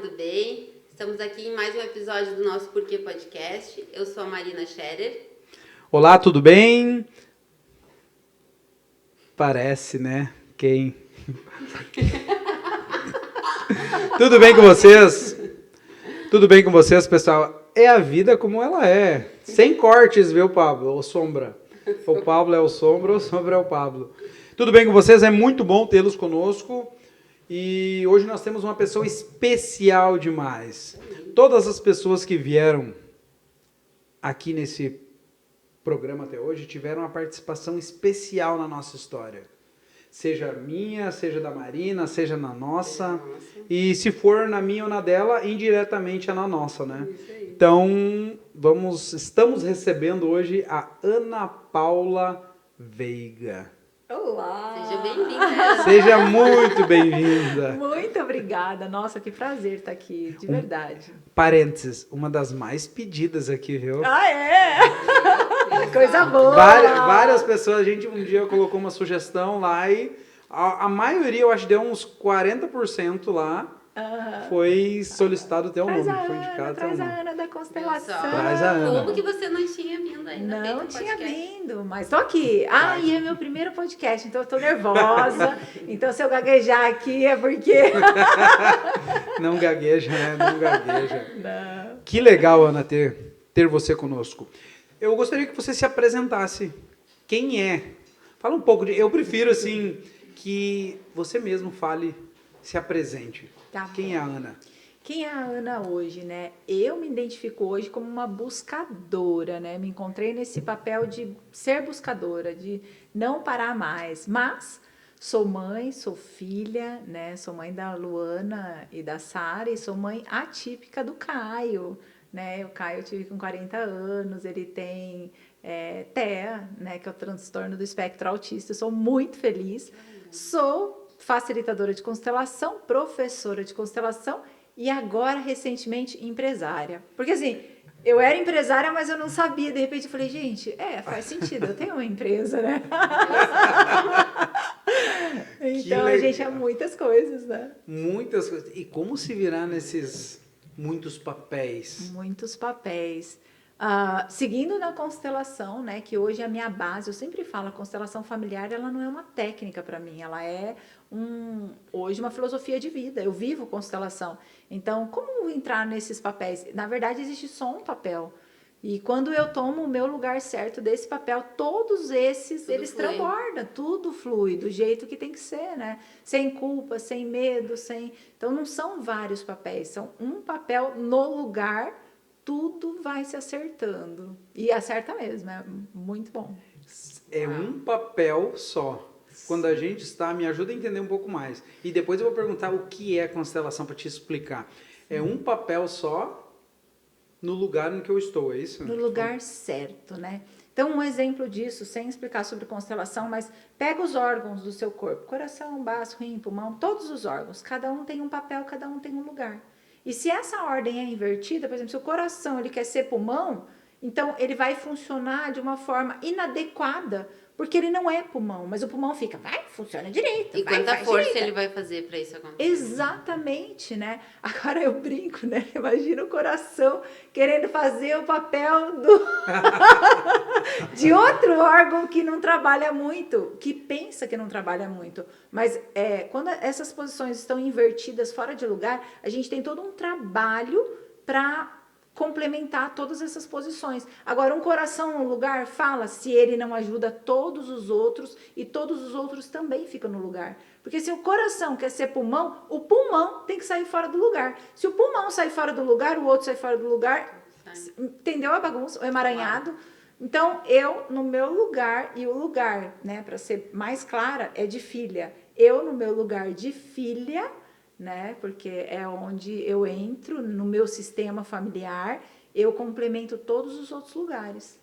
tudo bem? Estamos aqui em mais um episódio do nosso Porquê Podcast. Eu sou a Marina Scherer. Olá, tudo bem? Parece, né? Quem? Tudo bem com vocês? Tudo bem com vocês, pessoal? É a vida como ela é. Sem cortes, viu, Pablo? Ou Sombra. O Pablo é o Sombra, o Sombra é o Pablo. Tudo bem com vocês? É muito bom tê-los conosco. E hoje nós temos uma pessoa especial demais. Todas as pessoas que vieram aqui nesse programa até hoje tiveram uma participação especial na nossa história. Seja minha, seja da Marina, seja na nossa. E se for na minha ou na dela, indiretamente é na nossa, né? Então, estamos recebendo hoje a Ana Paula Veiga. Olá! Seja bem-vinda. Seja muito bem-vinda. Muito obrigada. Nossa, que prazer estar aqui, de verdade. Parênteses, uma das mais pedidas aqui, viu? Ah, é? Coisa boa! Várias pessoas, a gente um dia colocou uma sugestão lá e a maioria, eu acho, deu uns 40% lá. Foi solicitado o teu nome, foi indicado teu Traz a nome. Ana da Constelação. Traz a Ana. Como que você não tinha vindo ainda? Não tinha vindo, mas tô aqui. E é meu primeiro podcast, então eu tô nervosa. Então se eu gaguejar aqui é porque... Não gagueja, né? Não gagueja. Não. Que legal, Ana, ter você conosco. Eu gostaria que você se apresentasse. Quem é? Fala um pouco de... Eu prefiro, assim, que você mesmo fale, se apresente. Tá Quem bom. é a Ana? Quem é a Ana hoje, né? Eu me identifico hoje como uma buscadora, né? Me encontrei nesse papel de ser buscadora, de não parar mais. Mas sou mãe, sou filha, né? Sou mãe da Luana e da Sara e sou mãe atípica do Caio, né? O Caio eu tive com 40 anos, ele tem TEA, né? Que é o transtorno do espectro autista. Eu sou muito feliz. Sou facilitadora de constelação, professora de constelação e agora, recentemente, empresária. Porque, assim, eu era empresária, mas eu não sabia. De repente, eu falei, gente, faz sentido, eu tenho uma empresa, né? Então, a gente é muitas coisas, né? Muitas coisas. E como se virar nesses muitos papéis? Muitos papéis. Seguindo na constelação, né, que hoje é a minha base, eu sempre falo, a constelação familiar, ela não é uma técnica para mim, ela é hoje uma filosofia de vida, eu vivo constelação. Então, como entrar nesses papéis? Na verdade, existe só um papel. E quando eu tomo o meu lugar certo desse papel, todos esses, Tudo eles flui. transbordam, tudo flui do jeito que tem que ser, né? Sem culpa, sem medo, sem... Então, não são vários papéis, são um papel no lugar. Tudo vai se acertando. E acerta mesmo, é muito bom. É um papel só. Quando a gente está, me ajuda a entender um pouco mais. E depois eu vou perguntar o que é constelação para te explicar. É um papel só no lugar em que eu estou, é isso? No lugar certo, né? Então, um exemplo disso, sem explicar sobre constelação, mas pega os órgãos do seu corpo. Coração, baço, rim, pulmão, todos os órgãos. Cada um tem um papel, cada um tem um lugar. E se essa ordem é invertida, por exemplo, se o coração ele quer ser pulmão, então ele vai funcionar de uma forma inadequada, porque ele não é pulmão, mas o pulmão fica, funciona direito. E quanta faz força direito. ele vai fazer para isso acontecer? Exatamente, né? Agora eu brinco, né? Imagina o coração querendo fazer o papel de outro órgão que não trabalha muito, que pensa que não trabalha muito. Mas quando essas posições estão invertidas, fora de lugar, a gente tem todo um trabalho para complementar todas essas posições. Agora, um coração no lugar, fala se ele não ajuda todos os outros e todos os outros também ficam no lugar. Porque se o coração quer ser pulmão, o pulmão tem que sair fora do lugar. Se o pulmão sair fora do lugar, o outro sai fora do lugar. Entendeu a bagunça? O emaranhado? Uau. Então, eu no meu lugar, e o lugar, né, para ser mais clara, é de filha. Eu no meu lugar de filha, né? Porque é onde eu entro no meu sistema familiar, eu complemento todos os outros lugares.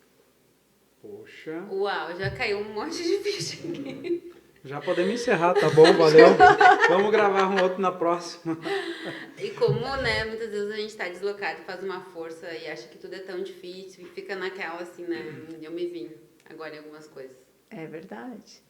Poxa. Uau, já caiu um monte de ficha aqui. Já podemos encerrar, tá bom? Valeu. Vamos gravar um outro na próxima. E como, né, muitas vezes a gente tá deslocado, faz uma força e acha que tudo é tão difícil e fica naquela assim, né? Eu me vim agora em algumas coisas. É verdade.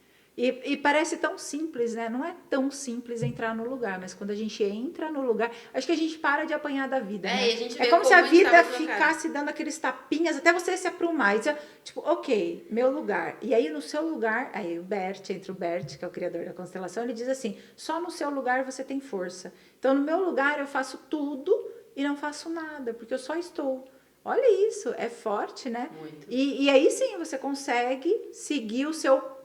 E parece tão simples, né? Não é tão simples entrar no lugar, mas quando a gente entra no lugar, acho que a gente para de apanhar da vida, né? E a gente É vê como se a a gente vida tava deslocado. ficasse dando aqueles tapinhas até você se aprumar. E você, tipo, ok, meu lugar. E aí no seu lugar, aí o Bert, entra o Bert, que é o criador da constelação, ele diz assim, só no seu lugar você tem força. Então no meu lugar eu faço tudo e não faço nada, porque eu só estou. Olha isso, é forte, né? Muito. E aí sim você consegue seguir o seu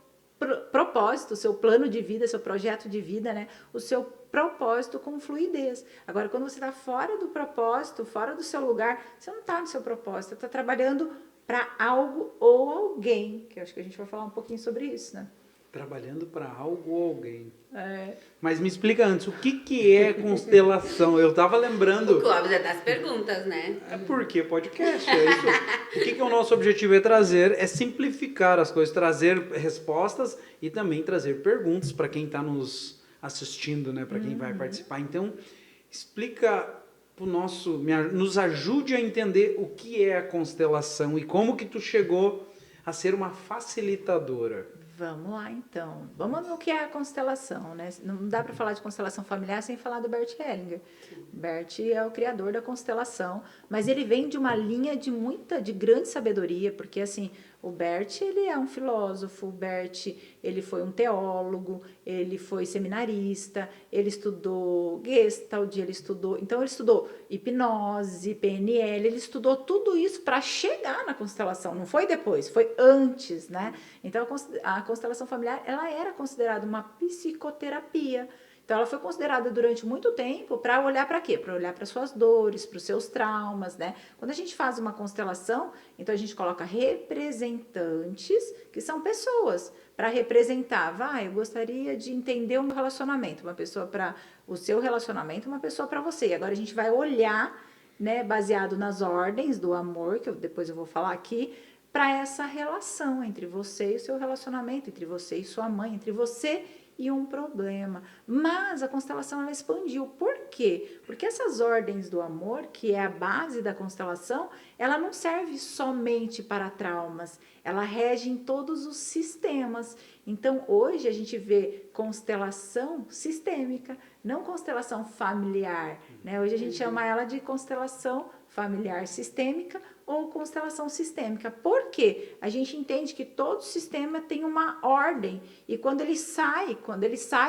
propósito, o seu plano de vida, seu projeto de vida, né? O seu propósito com fluidez. Agora, quando você está fora do propósito, fora do seu lugar, você não está no seu propósito, você está trabalhando para algo ou alguém, que eu acho que a gente vai falar um pouquinho sobre isso, né? Trabalhando para algo ou alguém. É. Mas me explica antes, o que é constelação? Eu tava lembrando... O Clóvis é das perguntas, né? É porque podcast, é isso. O que é o nosso objetivo é trazer, é simplificar as coisas, trazer respostas e também trazer perguntas para quem está nos assistindo, né? Para quem vai participar. Então, explica pro nosso, nos ajude a entender o que é a constelação e como que tu chegou a ser uma facilitadora. Vamos lá, então. Vamos no que é a constelação, né? Não dá para falar de constelação familiar sem falar do Bert Hellinger. Bert é o criador da constelação, mas ele vem de uma linha de grande sabedoria, porque assim, o Bert, ele é um filósofo, o Bert, ele foi um teólogo, ele foi seminarista, ele estudou Gestalt, ele estudou hipnose, PNL, ele estudou tudo isso para chegar na constelação, não foi depois, foi antes, né? Então, a constelação familiar, ela era considerada uma psicoterapia. Então, ela foi considerada durante muito tempo para olhar para quê? Para olhar para suas dores, para os seus traumas, né? Quando a gente faz uma constelação, então a gente coloca representantes, que são pessoas, para representar. Eu gostaria de entender o meu relacionamento. Uma pessoa para o seu relacionamento, uma pessoa para você. E agora a gente vai olhar, né, baseado nas ordens do amor, que depois eu vou falar aqui, para essa relação entre você e o seu relacionamento, entre você e sua mãe, entre você e um problema. Mas a constelação, ela expandiu. Por quê? Porque essas ordens do amor, que é a base da constelação, ela não serve somente para traumas, ela rege em todos os sistemas. Então, hoje a gente vê constelação sistêmica, não constelação familiar, né? Hoje a gente chama ela de constelação familiar sistêmica ou constelação sistêmica. Por quê? A gente entende que todo sistema tem uma ordem e quando ele sai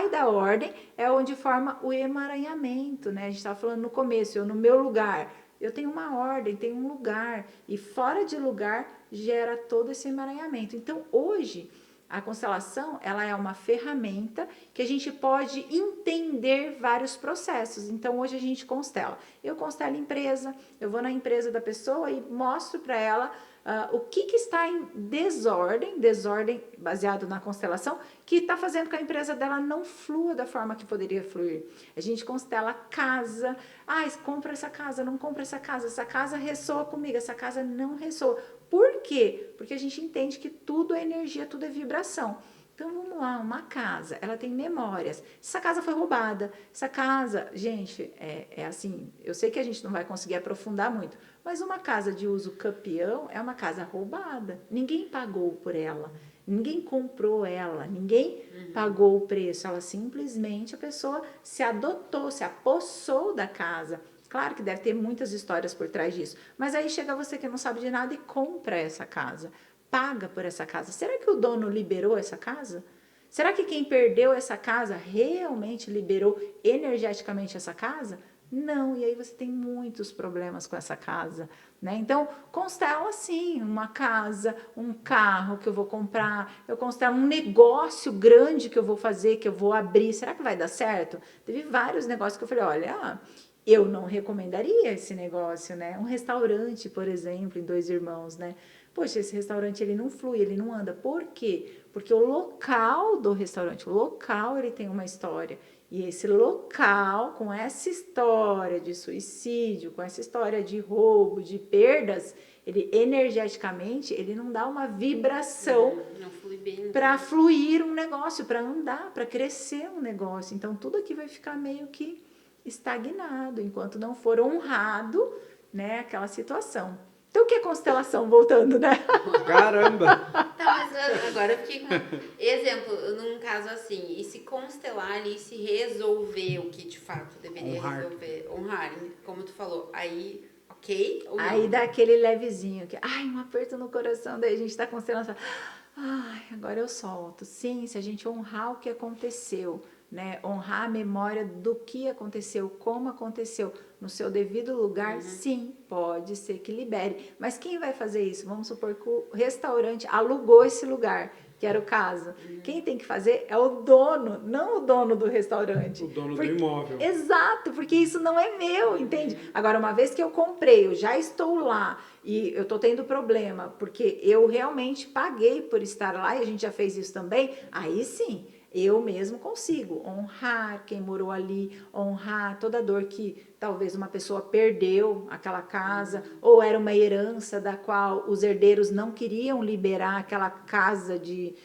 da ordem é onde forma o emaranhamento, né? A gente estava falando no começo, eu no meu lugar, eu tenho uma ordem, tenho um lugar e fora de lugar gera todo esse emaranhamento. Então, hoje, a constelação, ela é uma ferramenta que a gente pode entender vários processos. Então, hoje a gente constela. Eu constelo empresa, eu vou na empresa da pessoa e mostro para ela o que está em desordem baseado na constelação, que está fazendo com que a empresa dela não flua da forma que poderia fluir. A gente constela casa, compra essa casa, não compra essa casa ressoa comigo, essa casa não ressoa. Por quê? Porque a gente entende que tudo é energia, tudo é vibração. Então, vamos lá, uma casa, ela tem memórias. Essa casa foi roubada. Essa casa, gente, é assim, eu sei que a gente não vai conseguir aprofundar muito, mas uma casa de uso campeão é uma casa roubada. Ninguém pagou por ela, ninguém comprou ela, ninguém pagou o preço. Ela simplesmente, a pessoa se adotou, se apossou da casa. Claro que deve ter muitas histórias por trás disso, mas aí chega você que não sabe de nada e compra essa casa. Paga por essa casa. Será que o dono liberou essa casa? Será que quem perdeu essa casa realmente liberou energeticamente essa casa? Não, e aí você tem muitos problemas com essa casa, né? Então, constela sim, uma casa, um carro que eu vou comprar, eu constelo um negócio grande que eu vou fazer, que eu vou abrir. Será que vai dar certo? Teve vários negócios que eu falei, olha, eu não recomendaria esse negócio, né? Um restaurante, por exemplo, em Dois Irmãos, né? Poxa, esse restaurante ele não flui, ele não anda. Por quê? Porque o local do restaurante, o local ele tem uma história. E esse local, com essa história de suicídio, com essa história de roubo, de perdas, ele energeticamente, ele não dá uma vibração para fluir um negócio, para andar, para crescer um negócio. Então, tudo aqui vai ficar meio que estagnado, enquanto não for honrado, né, aquela situação. Então, o que é constelação? Voltando, né? Caramba! Tá, mas Agora eu fiquei com... Exemplo, num caso assim, e se constelar ali, se resolver o que de fato deveria resolver, honrar, como tu falou, aí, ok ou não? Aí dá aquele levezinho, que, ai, um aperto no coração, daí a gente tá constelando, fala, ai, agora eu solto. Sim, se a gente honrar o que aconteceu, né? Honrar a memória do que aconteceu, como aconteceu, no seu devido lugar, sim, pode ser que libere. Mas quem vai fazer isso? Vamos supor que o restaurante alugou esse lugar, que era o caso. Quem tem que fazer é o dono, não o dono do restaurante. O dono do imóvel. Exato, porque isso não é meu, entende? Agora, uma vez que eu comprei, eu já estou lá e eu estou tendo problema, porque eu realmente paguei por estar lá e a gente já fez isso também, aí sim, eu mesmo consigo honrar quem morou ali, honrar toda a dor que talvez uma pessoa perdeu aquela casa, ou era uma herança da qual os herdeiros não queriam liberar aquela casa de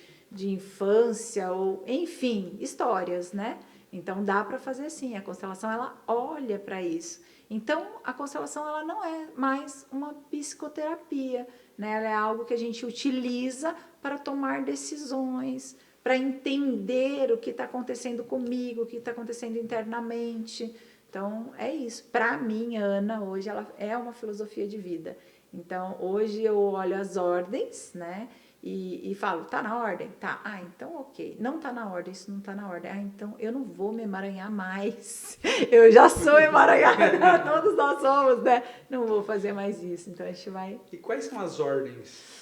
infância, ou enfim, histórias, né? Então dá para fazer assim, a constelação ela olha para isso. Então a constelação ela não é mais uma psicoterapia, né? Ela é algo que a gente utiliza para tomar decisões, para entender o que está acontecendo comigo, o que está acontecendo internamente. Então é isso. Para mim, Ana, hoje ela é uma filosofia de vida. Então hoje eu olho as ordens, né? E falo, tá na ordem? Tá. Ah, então ok. Não tá na ordem, isso não tá na ordem. Ah, então eu não vou me emaranhar mais. Eu já sou emaranhada, todos nós somos, né? Não vou fazer mais isso. Então a gente vai... E quais são as ordens?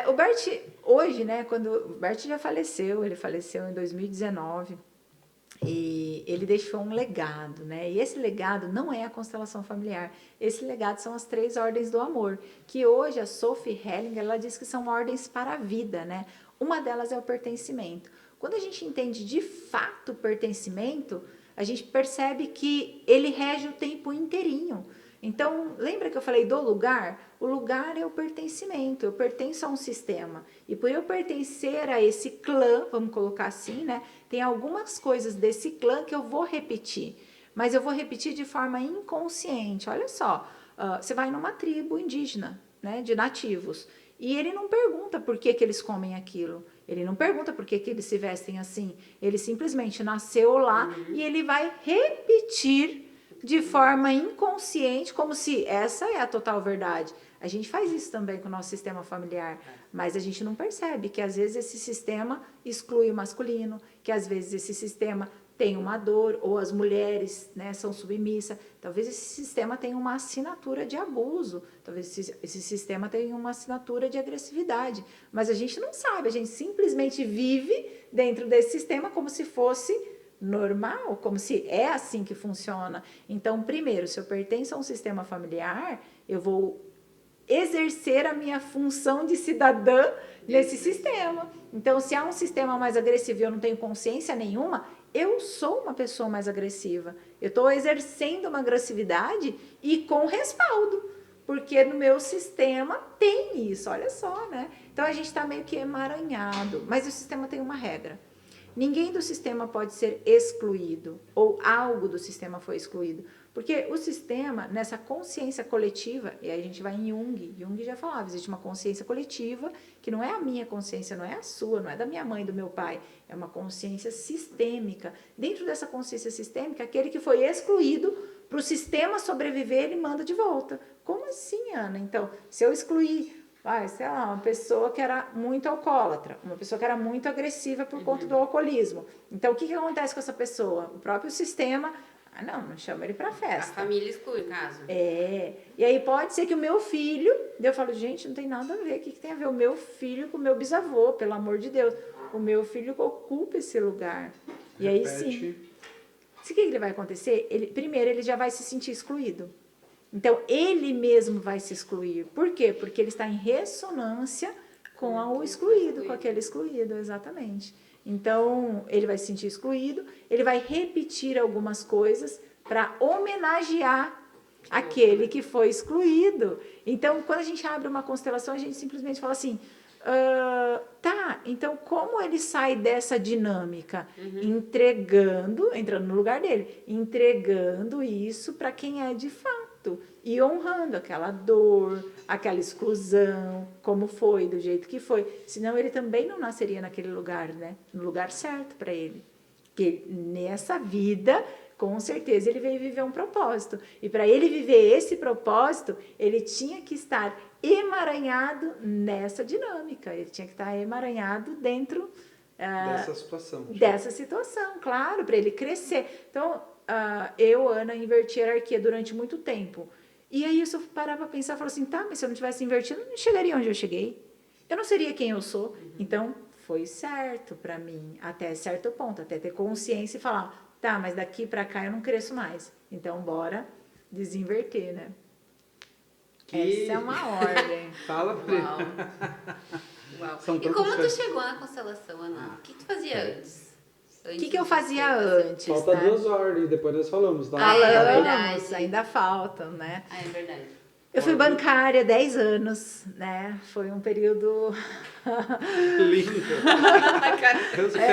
O Bert, hoje, né, o Bert já faleceu, ele faleceu em 2019, e ele deixou um legado, né, e esse legado não é a constelação familiar, esse legado são as 3 ordens do amor, que hoje a Sophie Hellinger, ela diz que são ordens para a vida, né, uma delas é o pertencimento. Quando a gente entende de fato o pertencimento, a gente percebe que ele rege o tempo inteirinho. Então, lembra que eu falei do lugar? O lugar é o pertencimento, eu pertenço a um sistema. E por eu pertencer a esse clã, vamos colocar assim, né? Tem algumas coisas desse clã que eu vou repetir. Mas eu vou repetir de forma inconsciente. Olha só, você vai numa tribo indígena, né? De nativos. E ele não pergunta por que eles comem aquilo. Ele não pergunta por que eles se vestem assim. Ele simplesmente nasceu lá e ele vai repetir de forma inconsciente, como se essa é a total verdade. A gente faz isso também com o nosso sistema familiar, mas a gente não percebe que às vezes esse sistema exclui o masculino, que às vezes esse sistema tem uma dor, ou as mulheres, né, são submissas. Talvez esse sistema tenha uma assinatura de abuso, talvez esse sistema tenha uma assinatura de agressividade, mas a gente não sabe, a gente simplesmente vive dentro desse sistema como se fosse normal, como se é assim que funciona. Então, primeiro, se eu pertenço a um sistema familiar, eu vou exercer a minha função de cidadã nesse sistema. Então, se há um sistema mais agressivo e eu não tenho consciência nenhuma, eu sou uma pessoa mais agressiva. Eu estou exercendo uma agressividade e com respaldo, porque no meu sistema tem isso, olha só, né? Então, a gente está meio que emaranhado, mas o sistema tem uma regra. Ninguém do sistema pode ser excluído, ou algo do sistema foi excluído. Porque o sistema, nessa consciência coletiva, e aí a gente vai em Jung já falava, existe uma consciência coletiva, que não é a minha consciência, não é a sua, não é da minha mãe, do meu pai, é uma consciência sistêmica. Dentro dessa consciência sistêmica, aquele que foi excluído, para o sistema sobreviver, ele manda de volta. Como assim, Ana? Então, se eu excluir... sei lá, uma pessoa que era muito alcoólatra, uma pessoa que era muito agressiva por conta do alcoolismo. Então, o que acontece com essa pessoa? O próprio sistema, não chama ele para festa. A família exclui, caso. E aí pode ser que o meu filho, eu falo, gente, não tem nada a ver, o que tem a ver o meu filho com o meu bisavô, pelo amor de Deus? O meu filho ocupa esse lugar. E aí sim. O que ele vai acontecer? Primeiro, ele já vai se sentir excluído. Então, ele mesmo vai se excluir. Por quê? Porque ele está em ressonância com o excluído, com aquele excluído, exatamente. Então, ele vai se sentir excluído, ele vai repetir algumas coisas para homenagear aquele que foi excluído. Então, quando a gente abre uma constelação, a gente simplesmente fala assim, então como ele sai dessa dinâmica? Entrando no lugar dele, entregando isso para quem é de fato. impacto e honrando aquela dor, aquela exclusão, como foi, do jeito que foi. Senão ele também não nasceria naquele lugar, né? No lugar certo para ele. Porque nessa vida, com certeza, ele veio viver um propósito. E para ele viver esse propósito, ele tinha que estar emaranhado nessa dinâmica. Ele tinha que estar emaranhado dentro dessa situação, claro, para ele crescer. Então, eu, Ana, inverti a hierarquia durante muito tempo. E aí eu parava para pensar, falava assim, tá, mas se eu não tivesse invertido, eu não chegaria onde eu cheguei. Eu não seria quem eu sou. Então, foi certo para mim, até certo ponto, até ter consciência e falar, tá, mas daqui para cá eu não cresço mais. Então, bora desinverter, né? Essa é uma ordem. Fala, Pri. Uau. E como tu chegou na constelação, Ana? O que tu fazia antes? O que eu fazia antes? Falta 2 ordens, depois nós falamos. Tá? Falamos, ainda faltam, né? É verdade. Eu fui bancária 10 anos, né? Foi um período... Lindo.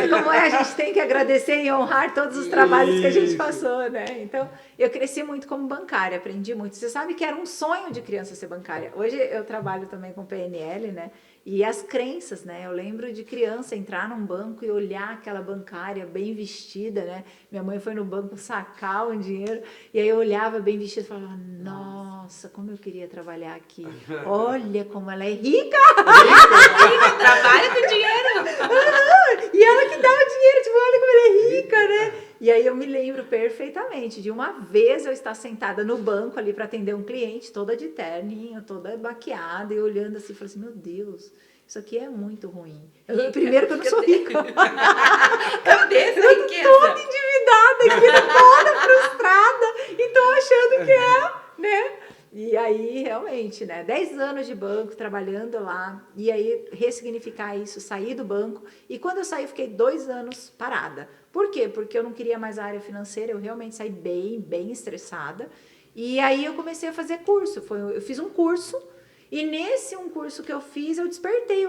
Como a gente tem que agradecer e honrar todos os trabalhos que a gente passou, né? Então, eu cresci muito como bancária, aprendi muito. Você sabe que era um sonho de criança ser bancária. Hoje eu trabalho também com PNL, né? E as crenças, né? Eu lembro de criança entrar num banco e olhar aquela bancária bem vestida, né? Minha mãe foi no banco sacar o dinheiro e aí eu olhava bem vestida e falava, nossa, como eu queria trabalhar aqui. Olha como ela é rica! Rica, trabalha com dinheiro! E ela que dá o dinheiro, tipo, olha como ela é rica, né? E aí eu me lembro perfeitamente de uma vez eu estar sentada no banco ali para atender um cliente, toda de terninho, toda maquiada, e olhando assim, falei assim, meu Deus, isso aqui é muito ruim. Primeiro que eu não sou rica. Cadê essa riqueza? Eu tô toda endividada aqui, toda frustrada, e tô achando que é, né? E aí, realmente, né? 10 anos de banco, trabalhando lá, e aí ressignificar isso, sair do banco. E quando eu saí, eu fiquei 2 anos parada. Por quê? Porque eu não queria mais a área financeira, eu realmente saí bem estressada. E aí eu comecei a fazer curso. Eu fiz um curso, e nesse curso que eu fiz, eu despertei.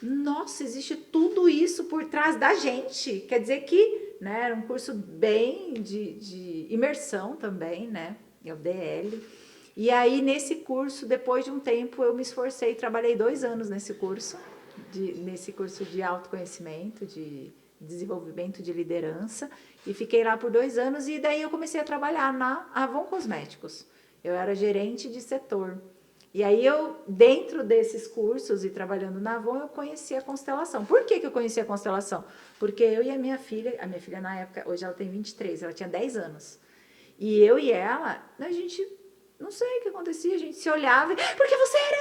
Nossa, existe tudo isso por trás da gente. Quer dizer que, né, era um curso bem de imersão também, né? É o DL. E aí, nesse curso, depois de um tempo, eu me esforcei, trabalhei 2 anos nesse curso de autoconhecimento, de desenvolvimento de liderança, e fiquei lá por 2 anos, e daí eu comecei a trabalhar na Avon Cosméticos. Eu era gerente de setor. E aí, dentro desses cursos e trabalhando na Avon, eu conheci a constelação. Por que eu conheci a constelação? Porque eu e a minha filha na época, hoje ela tem 23, ela tinha 10 anos. E eu e ela, a gente, não sei o que acontecia, a gente se olhava, porque você era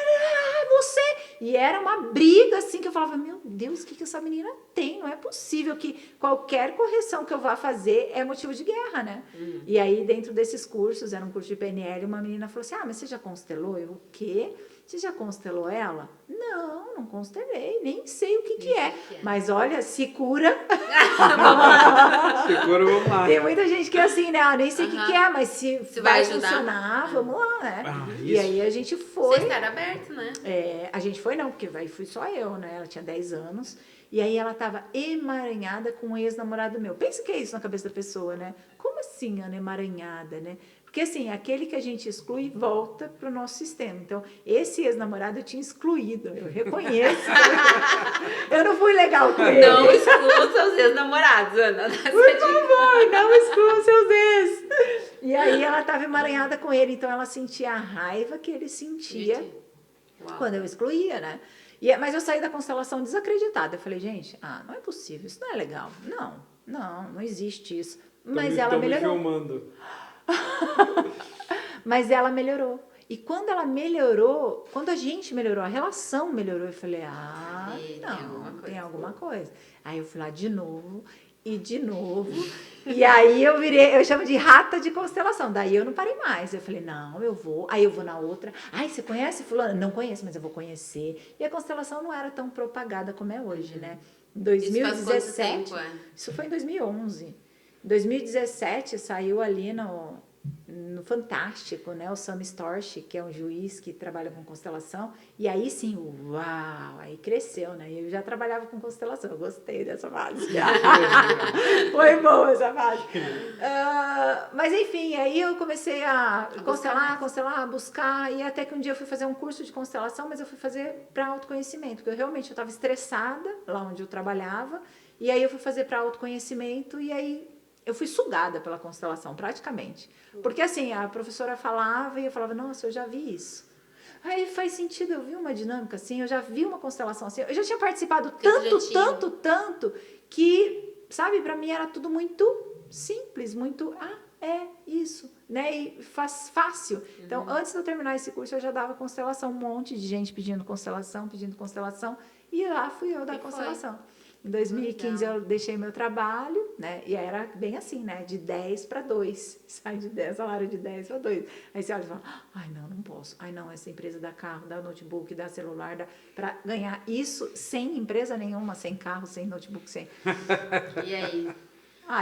você. E era uma briga assim, que eu falava, meu Deus, o que essa menina tem? Não é possível que qualquer correção que eu vá fazer é motivo de guerra, né? E aí, dentro desses cursos, era um curso de PNL, uma menina falou assim, mas você já constelou? Eu, o quê? Você já constelou ela? Não constelei, nem sei o que é. Mas olha, se cura. Se cura, vamos lá. Tem muita gente que é assim, né? Nem sei o que é, mas se vai funcionar, vamos lá, né? E aí a gente foi. Você estar aberto, né? A gente foi não, porque fui só eu, né? Ela tinha 10 anos. E aí ela tava emaranhada com um ex-namorado meu. Pensa que é isso na cabeça da pessoa, né? Como assim, Ana, emaranhada, né? Porque, assim, aquele que a gente exclui volta para o nosso sistema. Então, esse ex-namorado eu tinha excluído, eu reconheço. Eu não fui legal com ele. Não exclua seus ex-namorados, Ana. Por favor, não exclua seus ex. E aí, ela estava emaranhada com ele, então ela sentia a raiva que ele sentia quando eu excluía, né? Mas eu saí da constelação desacreditada. Eu falei, gente, não é possível, isso não é legal. Não existe isso. Mas ela melhorou. Me filmando. Mas ela melhorou. E quando ela melhorou, quando a gente melhorou, a relação melhorou, eu falei, tem alguma coisa. Aí eu fui lá de novo, e aí eu chamo de rata de constelação. Daí eu não parei mais. Eu falei, não, eu vou. Aí eu vou na outra. Ai, você conhece fulano? Não conheço, mas eu vou conhecer. E a constelação não era tão propagada como é hoje, né? Em 2017. Isso faz quanto tempo, Isso foi em 2011. Em 2017 saiu ali no Fantástico, né? O Sam Storch, que é um juiz que trabalha com constelação, e aí sim, uau, aí cresceu, né? Eu já trabalhava com constelação, eu gostei dessa fase. Foi boa essa fase. Mas enfim, aí eu comecei a constelar, buscar, e até que um dia eu fui fazer um curso de constelação, mas eu fui fazer para autoconhecimento, porque eu realmente estava estressada lá onde eu trabalhava, e aí eu fui fazer para autoconhecimento, e aí eu fui sugada pela constelação, praticamente. Porque assim, a professora falava e eu falava, nossa, eu já vi isso. Aí faz sentido, eu vi uma dinâmica assim, eu já vi uma constelação assim, eu já tinha participado tanto, que, sabe, pra mim era tudo muito simples, muito, é isso, né, e fácil. Então, antes de eu terminar esse curso, eu já dava constelação, um monte de gente pedindo constelação, e lá fui eu dar constelação. Em 2015 eu deixei meu trabalho, né? E era bem assim, né? De 10 para 2. Sai de 10, salário de 10 para 2. Aí você olha e fala, ai não posso. Ai não, essa empresa dá carro, dá notebook, dá celular, dá... Para ganhar isso sem empresa nenhuma, sem carro, sem notebook, sem... E aí?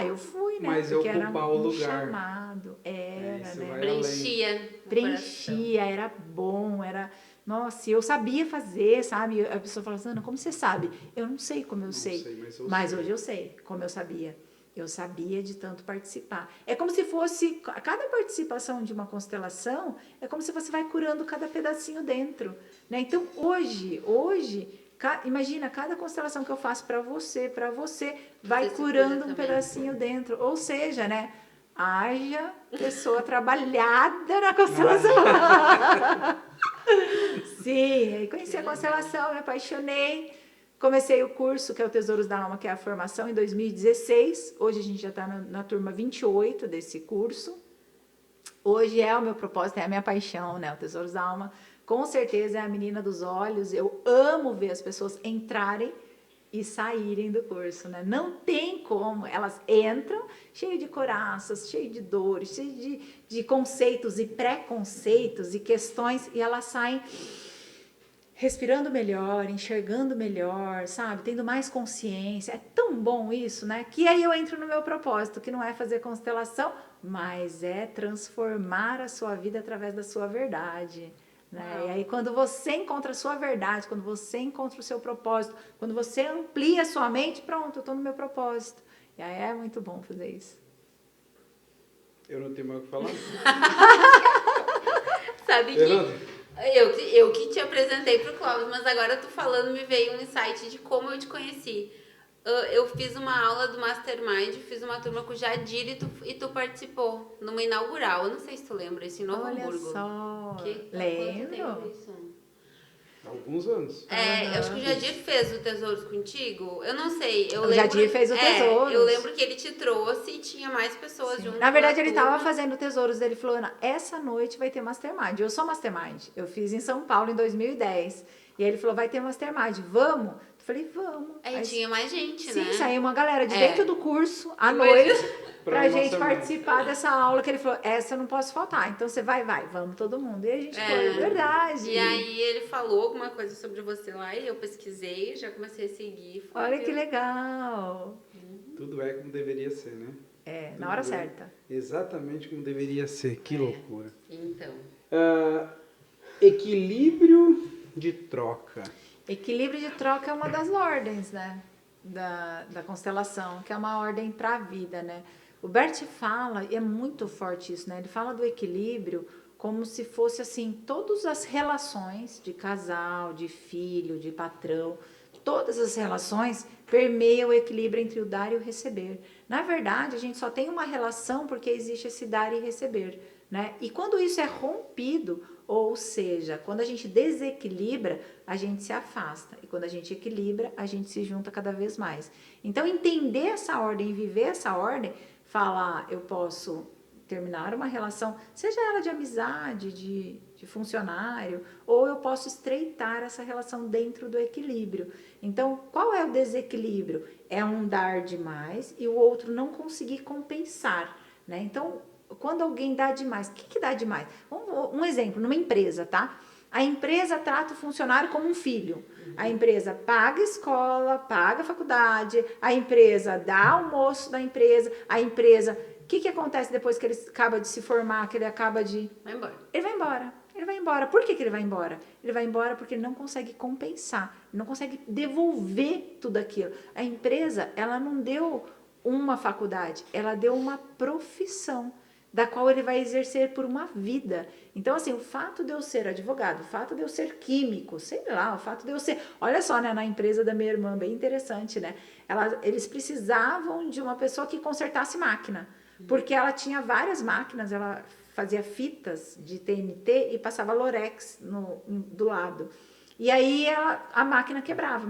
Eu fui, né? Mas porque era ocupar o lugar. chamado. Era, né? Preenchia, era bom, era... Nossa, eu sabia fazer, sabe? A pessoa fala assim, Ana, como você sabe? Eu não sei como eu sei. Mas hoje eu sei como eu sabia. Eu sabia de tanto participar. É como se fosse... Cada participação de uma constelação é como se você vai curando cada pedacinho dentro, né? Então, hoje... Imagina, cada constelação que eu faço para você vai curando um pedacinho dentro. Ou seja, né? Haja pessoa trabalhada na constelação. Sim, aí conheci a constelação, me apaixonei. Comecei o curso, que é o Tesouros da Alma, que é a formação, em 2016. Hoje a gente já está na turma 28 desse curso. Hoje é o meu propósito, é a minha paixão, né? O Tesouros da Alma, com certeza, é a menina dos olhos. Eu amo ver as pessoas entrarem e saírem do curso, né? Não tem como. Elas entram cheio de coraças, cheio de dores, cheio de conceitos e preconceitos e questões, e elas saem respirando melhor, enxergando melhor, sabe? Tendo mais consciência. É tão bom isso, né? Que aí eu entro no meu propósito, que não é fazer constelação, mas é transformar a sua vida através da sua verdade. Né? E aí, quando você encontra a sua verdade, quando você encontra o seu propósito, quando você amplia a sua mente, pronto, eu estou no meu propósito. E aí é muito bom fazer isso. Eu não tenho mais o que falar. Sabe que eu que te apresentei pro Cláudio, mas agora tu falando me veio um insight de como eu te conheci. Eu fiz uma aula do Mastermind, fiz uma turma com o Jadir e tu participou numa inaugural. Eu não sei se tu lembra, isso em Novo Hamburgo. Olha só, lembro. Alguns anos. Acho que o Jadir fez o Tesouros contigo. Eu não sei. Jadir fez o Tesouros. Eu lembro que ele te trouxe e tinha mais pessoas junto. Na verdade, ele estava fazendo Tesouros. Ele falou, Ana, essa noite vai ter Mastermind. Eu sou Mastermind. Eu fiz em São Paulo em 2010. E aí ele falou, vai ter Mastermind. Vamos? Eu falei, vamos. Aí tinha mais gente, né? Sim, saiu saiu uma galera de dentro do curso, à noite, pra gente participar dessa aula, que ele falou, essa eu não posso faltar. Então você vai, vamos todo mundo. E a gente foi, verdade. E aí ele falou alguma coisa sobre você lá, e eu pesquisei, já comecei a seguir. Olha que legal. Tudo é como deveria ser, né? Na hora certa. Exatamente como deveria ser. Que loucura. Então. Equilíbrio de troca. Equilíbrio de troca é uma das ordens, né? Da constelação, que é uma ordem para a vida, né? O Bert fala, e é muito forte isso, né? Ele fala do equilíbrio como se fosse assim, todas as relações de casal, de filho, de patrão, todas as relações permeiam o equilíbrio entre o dar e o receber. Na verdade, a gente só tem uma relação porque existe esse dar e receber, né? E quando isso é rompido, ou seja, quando a gente desequilibra, a gente se afasta. E quando a gente equilibra, a gente se junta cada vez mais. Então, entender essa ordem e viver essa ordem, falar, eu posso terminar uma relação, seja ela de amizade, de funcionário, ou eu posso estreitar essa relação dentro do equilíbrio. Então, qual é o desequilíbrio? É um dar demais e o outro não conseguir compensar, né? Então, quando alguém dá demais, o que dá demais? Um exemplo, numa empresa, tá? A empresa trata o funcionário como um filho. A empresa paga a escola, paga a faculdade, a empresa dá almoço da empresa, a empresa O que acontece depois que ele acaba de se formar, que ele acaba de... Vai embora. Ele vai embora. Ele vai embora. Por que ele vai embora? Ele vai embora porque ele não consegue compensar, ele não consegue devolver tudo aquilo. A empresa, ela não deu uma faculdade, ela deu uma profissão, da qual ele vai exercer por uma vida. Então, assim, o fato de eu ser advogado, o fato de eu ser químico, sei lá, o fato de eu ser... Olha só, né, na empresa da minha irmã, bem interessante, né? Eles precisavam de uma pessoa que consertasse máquina, porque ela tinha várias máquinas, ela fazia fitas de TNT e passava Lorex do lado. E aí a máquina quebrava.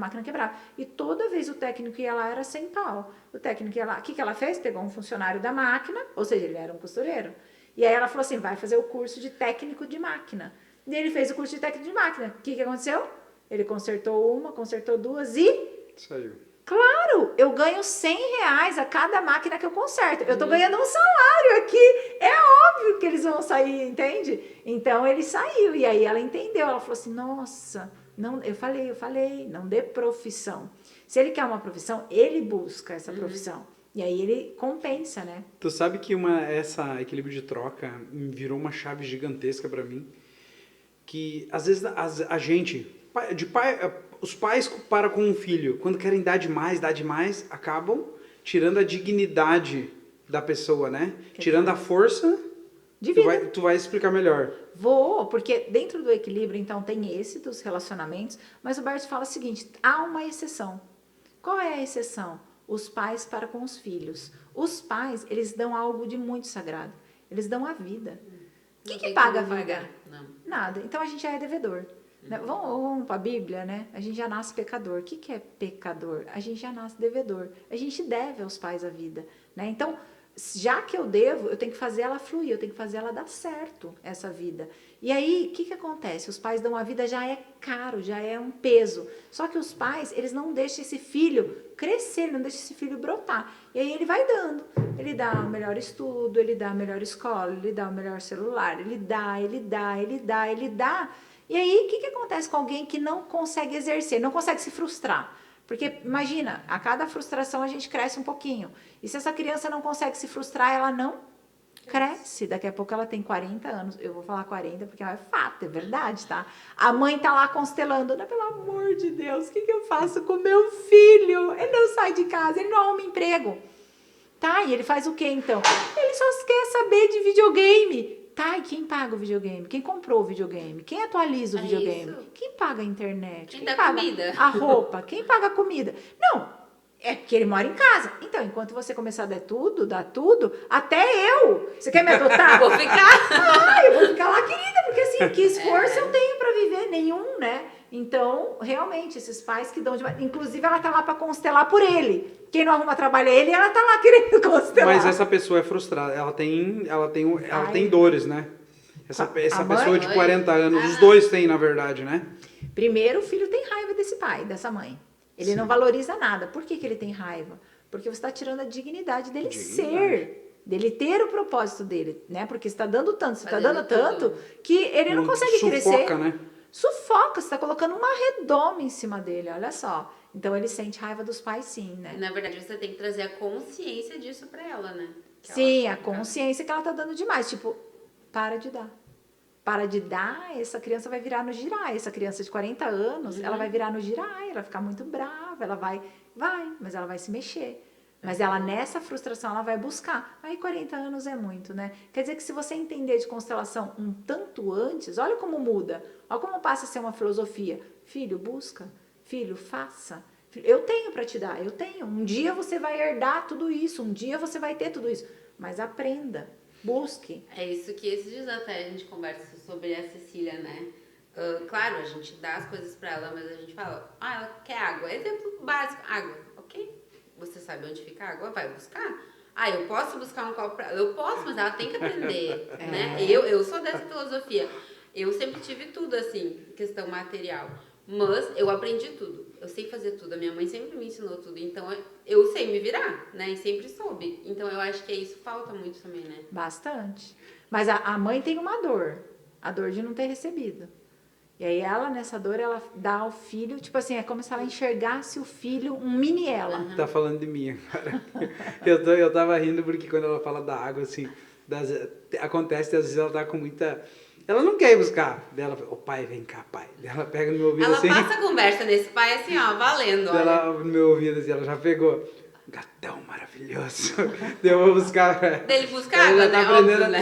E toda vez o técnico ia lá, era 100 pau. O técnico ia lá, o que ela fez? Pegou um funcionário da máquina, ou seja, ele era um costureiro. E aí ela falou assim, vai fazer o curso de técnico de máquina. E ele fez o curso de técnico de máquina. O que aconteceu? Ele consertou uma, consertou duas e... Saiu. Claro, eu ganho R$100 a cada máquina que eu conserto. Eu tô ganhando um salário aqui. É óbvio que eles vão sair, entende? Então ele saiu. E aí ela entendeu. Ela falou assim: nossa, não, eu falei, não dê profissão. Se ele quer uma profissão, ele busca essa profissão. E aí ele compensa, né? Tu sabe que essa equilíbrio de troca virou uma chave gigantesca para mim. Que às vezes a gente, os pais para com o filho, quando querem dar demais, acabam tirando a dignidade da pessoa, né? Tirando a força. De vida. Tu vai explicar melhor. Vou, porque dentro do equilíbrio, então, tem esse dos relacionamentos, mas o Bert fala o seguinte, há uma exceção. Qual é a exceção? Os pais para com os filhos. Os pais, eles dão algo de muito sagrado. Eles dão a vida. Quem que paga a vida? Não. Nada. Então, a gente já é devedor. Né? Vamos para a Bíblia, né? A gente já nasce pecador. O que é pecador? A gente já nasce devedor. A gente deve aos pais a vida. Né? Então, já que eu devo, eu tenho que fazer ela fluir, eu tenho que fazer ela dar certo, essa vida. E aí, o que acontece? Os pais dão a vida, já é caro, já é um peso. Só que os pais, eles não deixam esse filho crescer, não deixam esse filho brotar. E aí ele vai dando. Ele dá o melhor estudo, ele dá a melhor escola, ele dá o melhor celular, ele dá. E aí, o que acontece com alguém que não consegue exercer, não consegue se frustrar? Porque, imagina, a cada frustração a gente cresce um pouquinho. E se essa criança não consegue se frustrar, ela não cresce. Daqui a pouco ela tem 40 anos. Eu vou falar 40 porque é fato, é verdade, tá? A mãe tá lá constelando. Pelo amor de Deus, o que eu faço com meu filho? Ele não sai de casa, ele não arruma emprego. Tá, e ele faz o quê, então? Ele só quer saber de videogame. Tá, e quem paga o videogame? Quem comprou o videogame? Quem atualiza o videogame? Isso. Quem paga a internet? Quem dá paga comida? a roupa? Quem paga a comida? Não, é porque ele mora em casa. Então, enquanto você começar a dar tudo, até eu. Você quer me adotar? Vou ficar. Eu vou ficar lá, querida, porque assim, que esforço eu tenho pra viver? Nenhum, né? Então, realmente, esses pais que dão demais. Inclusive, ela tá lá pra constelar por ele. Quem não arruma trabalho é ele e ela tá lá querendo constelar. Mas essa pessoa é frustrada, ela tem dores, né? Essa pessoa de 40 anos, os dois têm, na verdade, né? Primeiro, o filho tem raiva desse pai, dessa mãe. Ele não valoriza nada. Por que ele tem raiva? Porque você está tirando a dignidade dele ser, dele ter o propósito dele, né? Porque você está dando tanto, você está dando tanto, que ele não consegue crescer. Sufoca, né? Sufoca, você está colocando uma redoma em cima dele, olha só. Então ele sente raiva dos pais, sim, né? Na verdade, você tem que trazer a consciência disso pra ela, né? Sim, a consciência que ela tá dando demais. Tipo, para de dar. Para de dar, essa criança vai virar no girai. Essa criança de 40 anos, ela vai virar no girai, ela vai ficar muito brava, ela vai, mas ela vai se mexer. Mas ela, nessa frustração, ela vai buscar. Aí 40 anos é muito, né? Quer dizer que se você entender de constelação um tanto antes, olha como muda. Olha como passa a ser uma filosofia. Filho, busca. Filho, faça. Eu tenho para te dar, eu tenho. Um dia você vai herdar tudo isso, um dia você vai ter tudo isso. Mas aprenda, busque. É isso que esses dias até a gente conversa sobre a Cecília, né? Claro, a gente dá as coisas para ela, mas a gente fala, ela quer água. Exemplo básico, água, ok? Você sabe onde fica a água? Vai buscar. Eu posso buscar um copo pra ela? Eu posso, mas ela tem que aprender, né? Eu sou dessa filosofia. Eu sempre tive tudo, assim, questão material. Mas eu aprendi tudo. Eu sei fazer tudo. A minha mãe sempre me ensinou tudo. Então, eu sei me virar, né? E sempre soube. Então, eu acho que isso falta muito também, né? Bastante. Mas a mãe tem uma dor. A dor de não ter recebido. E aí ela, nessa dor, ela dá ao filho, tipo assim, é como se ela enxergasse o filho, um mini ela. Tá falando de mim agora. Eu tava rindo porque quando ela fala da água, assim, acontece, às vezes ela tá com muita... Ela não quer ir buscar. Daí ela fala, ô pai, vem cá, pai. Daí ela pega no meu ouvido Ela assim. passa a conversa nesse pai assim, ó, valendo, Daí olha. ela, no meu ouvido assim, ela já pegou. Gatão maravilhoso. Daí eu vou buscar. Dele busca Ela água, já tá né? aprendendo, Óbvio, né?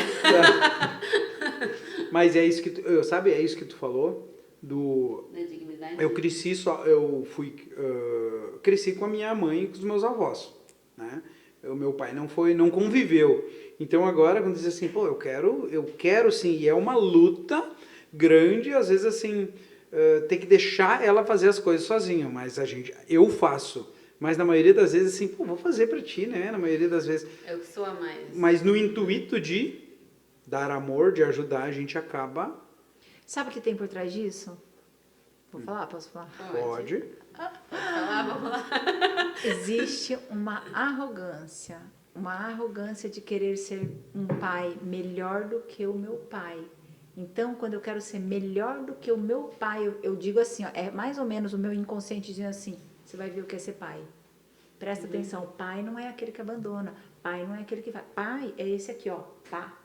Mas é isso que tu, sabe, é isso que tu falou do... Da dignidade. Eu cresci cresci com a minha mãe e com os meus avós, né? O meu pai não conviveu. Então agora quando diz assim, pô, eu quero sim, e é uma luta grande, às vezes assim, ter que deixar ela fazer as coisas sozinha, mas eu faço. Mas na maioria das vezes assim, pô, vou fazer pra ti, né? Na maioria das vezes. Eu que sou a mais. Mas no intuito de dar amor, de ajudar, a gente acaba... Sabe o que tem por trás disso? Vou falar? Posso falar? Pode. Vamos lá. Existe uma arrogância de querer ser um pai melhor do que o meu pai. Então, quando eu quero ser melhor do que o meu pai, eu digo assim, ó, é mais ou menos o meu inconsciente dizendo assim, você vai ver o que é ser pai. Presta atenção, pai não é aquele que abandona, pai não é aquele que vai. Pai é esse aqui, ó, pá.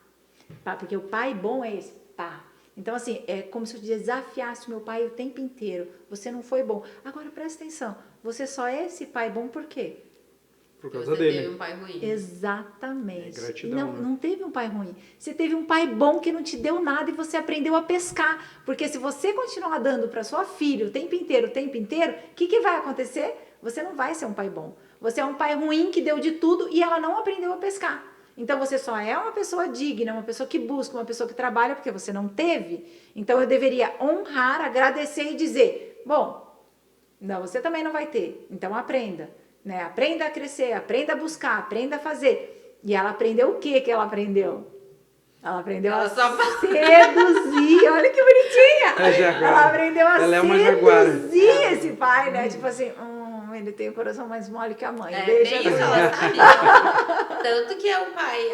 Pá, porque o pai bom é esse, pá. Então, assim, é como se eu desafiasse o meu pai o tempo inteiro. Você não foi bom. Agora, presta atenção. Você só é esse pai bom por quê? Por Porque causa você dele. teve um pai ruim. Exatamente. É gratidão, Não, né? não teve um pai ruim. Você teve um pai bom que não te deu nada e você aprendeu a pescar. Porque se você continuar dando para sua filha o tempo inteiro, o que vai acontecer? Você não vai ser um pai bom. Você é um pai ruim que deu de tudo e ela não aprendeu a pescar. Então você só é uma pessoa digna, uma pessoa que busca, uma pessoa que trabalha porque você não teve. Então eu deveria honrar, agradecer e dizer, bom, não, você também não vai ter, então aprenda, né? Aprenda a crescer, aprenda a buscar, aprenda a fazer. E ela aprendeu o que ela aprendeu? Ela aprendeu Ela a só seduzir, olha que bonitinha! A jaguara. Ela aprendeu a Ela é uma jaguara. seduzir esse pai, né? Tipo assim, ele tem o coração mais mole que a mãe. É, Deixa bem isso, ela sabe. Tanto que é o pai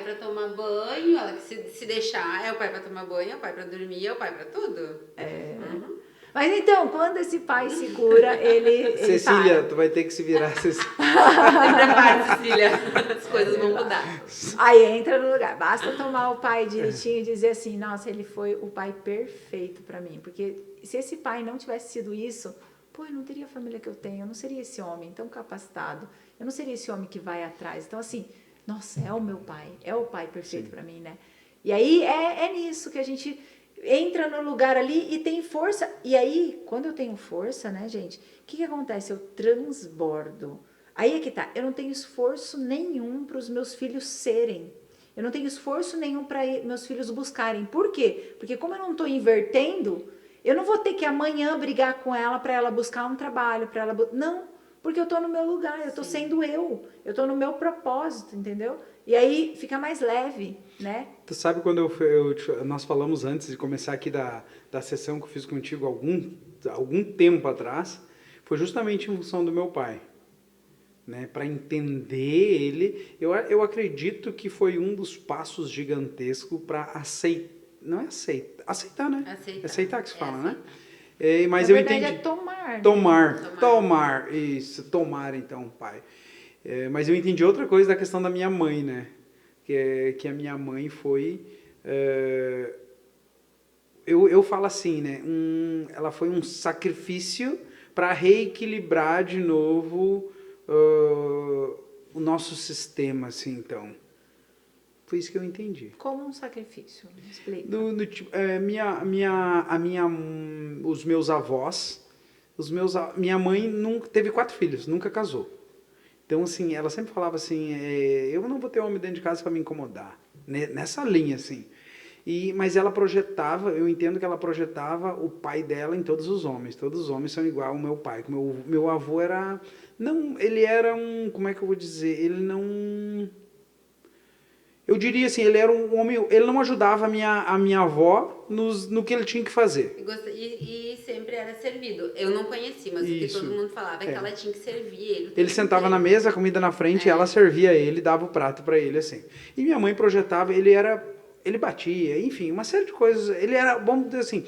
pra tomar banho, ela que se deixar, é o pai pra tomar banho, é o pai pra dormir, é o pai pra tudo. É. Uhum. Mas então, quando esse pai se cura, ele Cecília, para. tu vai ter que se virar, Cecília. Se prepare, Cecília. As coisas vão mudar. Aí entra no lugar. Basta tomar o pai direitinho e dizer assim, nossa, ele foi o pai perfeito pra mim. Porque se esse pai não tivesse sido isso, pô, eu não teria a família que eu tenho, eu não seria esse homem tão capacitado, eu não seria esse homem que vai atrás. Então, assim, nossa, é o meu pai, é o pai perfeito pra mim, né? E aí é nisso que a gente entra no lugar ali e tem força. E aí, quando eu tenho força, né, gente, o que acontece? Eu transbordo. Aí é que tá, eu não tenho esforço nenhum para os meus filhos serem. Eu não tenho esforço nenhum para meus filhos buscarem. Por quê? Porque como eu não estou invertendo, eu não vou ter que amanhã brigar com ela para ela buscar um trabalho, para ela... Não, porque eu estou no meu lugar, eu estou sendo eu estou no meu propósito, entendeu? E aí fica mais leve, né? Tu sabe quando nós falamos antes de começar aqui da sessão que eu fiz contigo algum tempo atrás, foi justamente em função do meu pai. Né, para entender ele, eu acredito que foi um dos passos gigantescos para aceitar, não é aceitar, né? Aceitar que se fala, né? Mas Na eu verdade, entendi. é tomar. Tomar, isso, tomar então, pai. Mas eu entendi outra coisa da questão da minha mãe, né? Que a minha mãe foi, eu falo assim, né? Ela foi um sacrifício para reequilibrar de novo o nosso sistema, assim, então. Foi isso que eu entendi. Como um sacrifício, me explica. Os meus avós, minha mãe nunca teve 4 filhos, nunca casou. Então, assim, ela sempre falava assim, eu não vou ter homem dentro de casa para me incomodar. Nessa linha, assim. Mas ela projetava, eu entendo que ela projetava o pai dela em todos os homens. Todos os homens são igual ao meu pai. Meu avô era... Não, ele era como é que eu vou dizer? Ele não... Eu diria assim, ele era um homem... Ele não ajudava a minha avó no que ele tinha que fazer. E sempre era servido. Eu não conheci, mas Isso. o que todo mundo falava é que ela tinha que servir ele. Ele sentava na mesa, a comida na frente, e ela servia ele, dava o prato para ele, assim. E minha mãe projetava, ele batia, enfim, uma série de coisas. Ele era, vamos dizer assim,